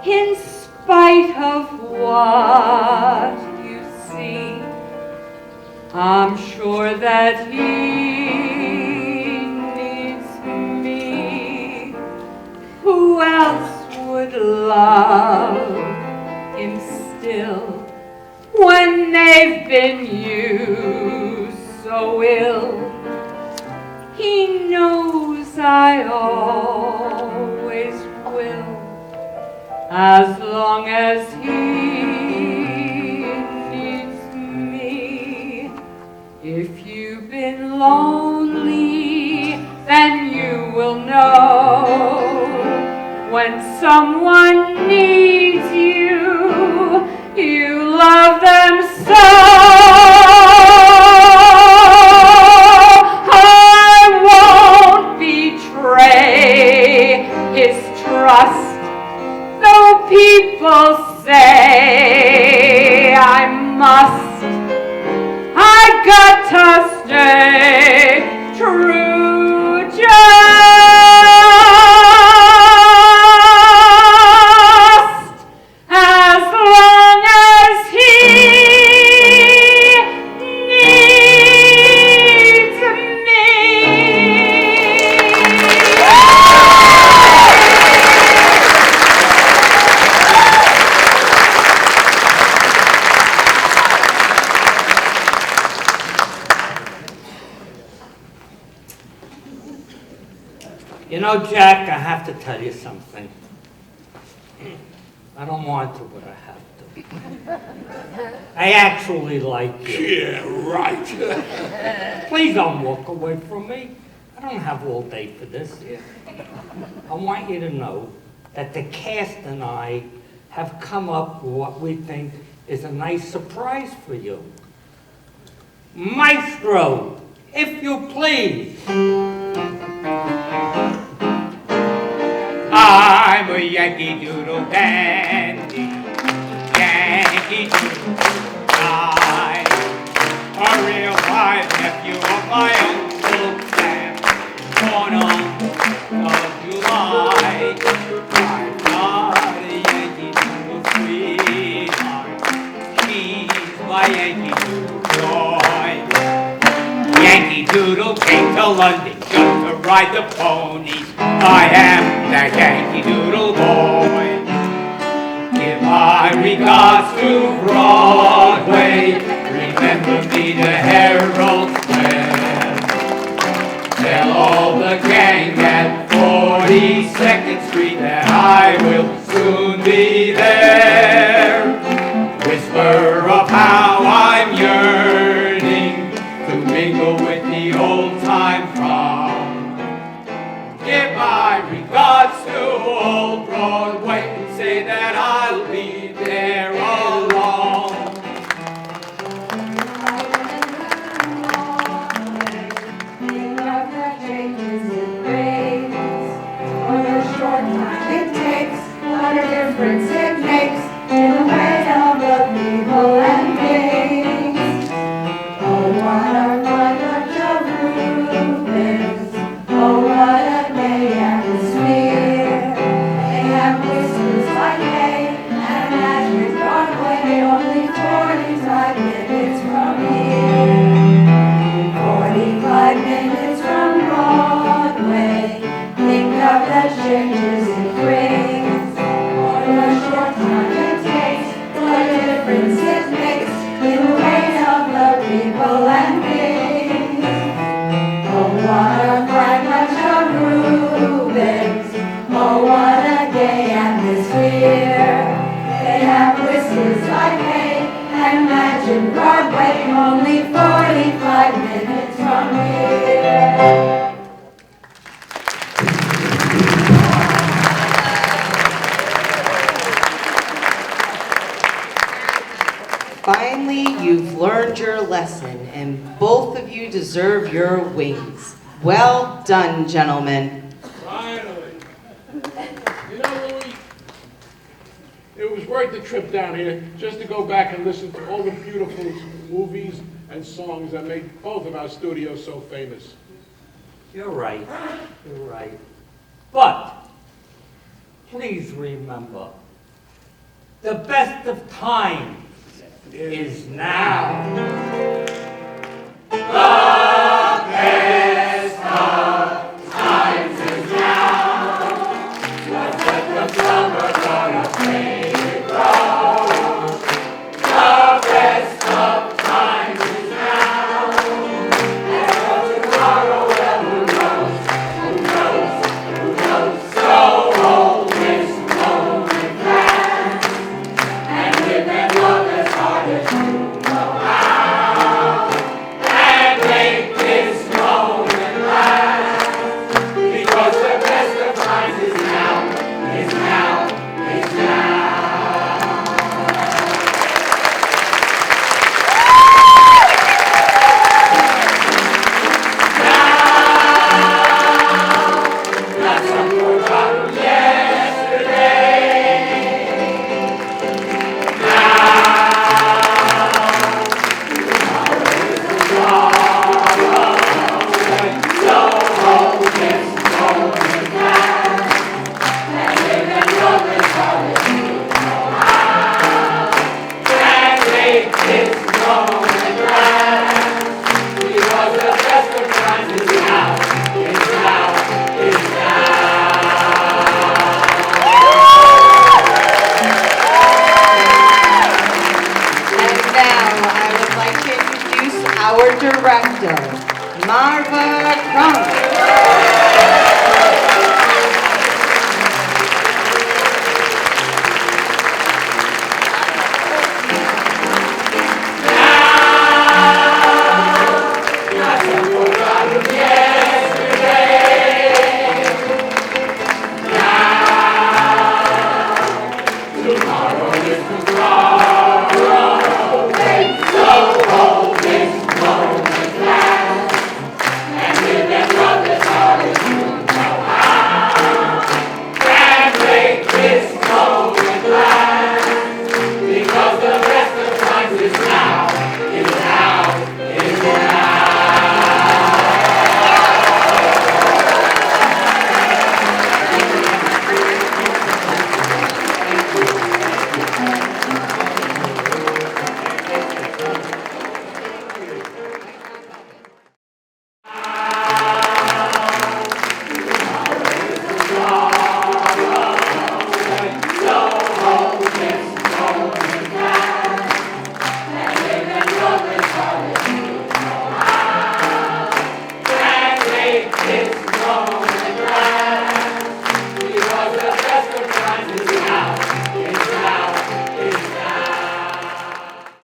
in spite of what you see. I'm sure that he needs me. Who else would love him still when they've been used so ill? He knows I always will, as long as he needs me. If you've been lonely, then you will know when someone needs you, you love them so. Betray his trust, though people say I must. I got to stay true just as long as he needs me.
You know, Jack, I have to tell you something. I don't want to, but I have to. I actually like you.
Yeah, right.
Please don't walk away from me. I don't have all day for this. I want you to know that the cast and I have come up with what we think is a nice surprise for you. Maestro, if you please.
I'm a Yankee Doodle dandy, Yankee Doodle guy, a real live nephew of my Uncle Sam, born on of July. I'm not a Yankee Doodle sweetheart, she's my Yankee Doodle joy. Yankee Doodle came to London just to ride the ponies. I am that Yankee Doodle boy. Give my regards to Broadway. Remember me to Herald Square. Tell all the gang at 42nd Street that I will soon be there. Whisper of how I'm yearning to mingle with the old-time throng. Give my regards to old Broadway and say that I'll be there along.
Think of the changes it brings, what a short time it takes, what a difference it makes in the way of the people and things. Oh, what a bunch of Rubens, oh, what a gay atmosphere. They have whiskers like hay and magic Broadway, only 45 minutes from here. 45 minutes from Broadway. Think of the changes it brings, what a short time it takes, what a difference it makes in the ways of the people and things. Oh, what a bright bunch of Rubens, oh, what a gay atmosphere. They have whiskers like hay and magic Broadway, only 45 minutes from here.
Finally, you've learned your lesson, and both of you deserve your wings. Well done, gentlemen.
Finally. You know, Louis, it was worth the trip down here just to go back and listen to all the beautiful movies and songs that made both of our studios so famous.
You're right. You're right. But please remember, the best of times is now.
Our director, Marva Crump.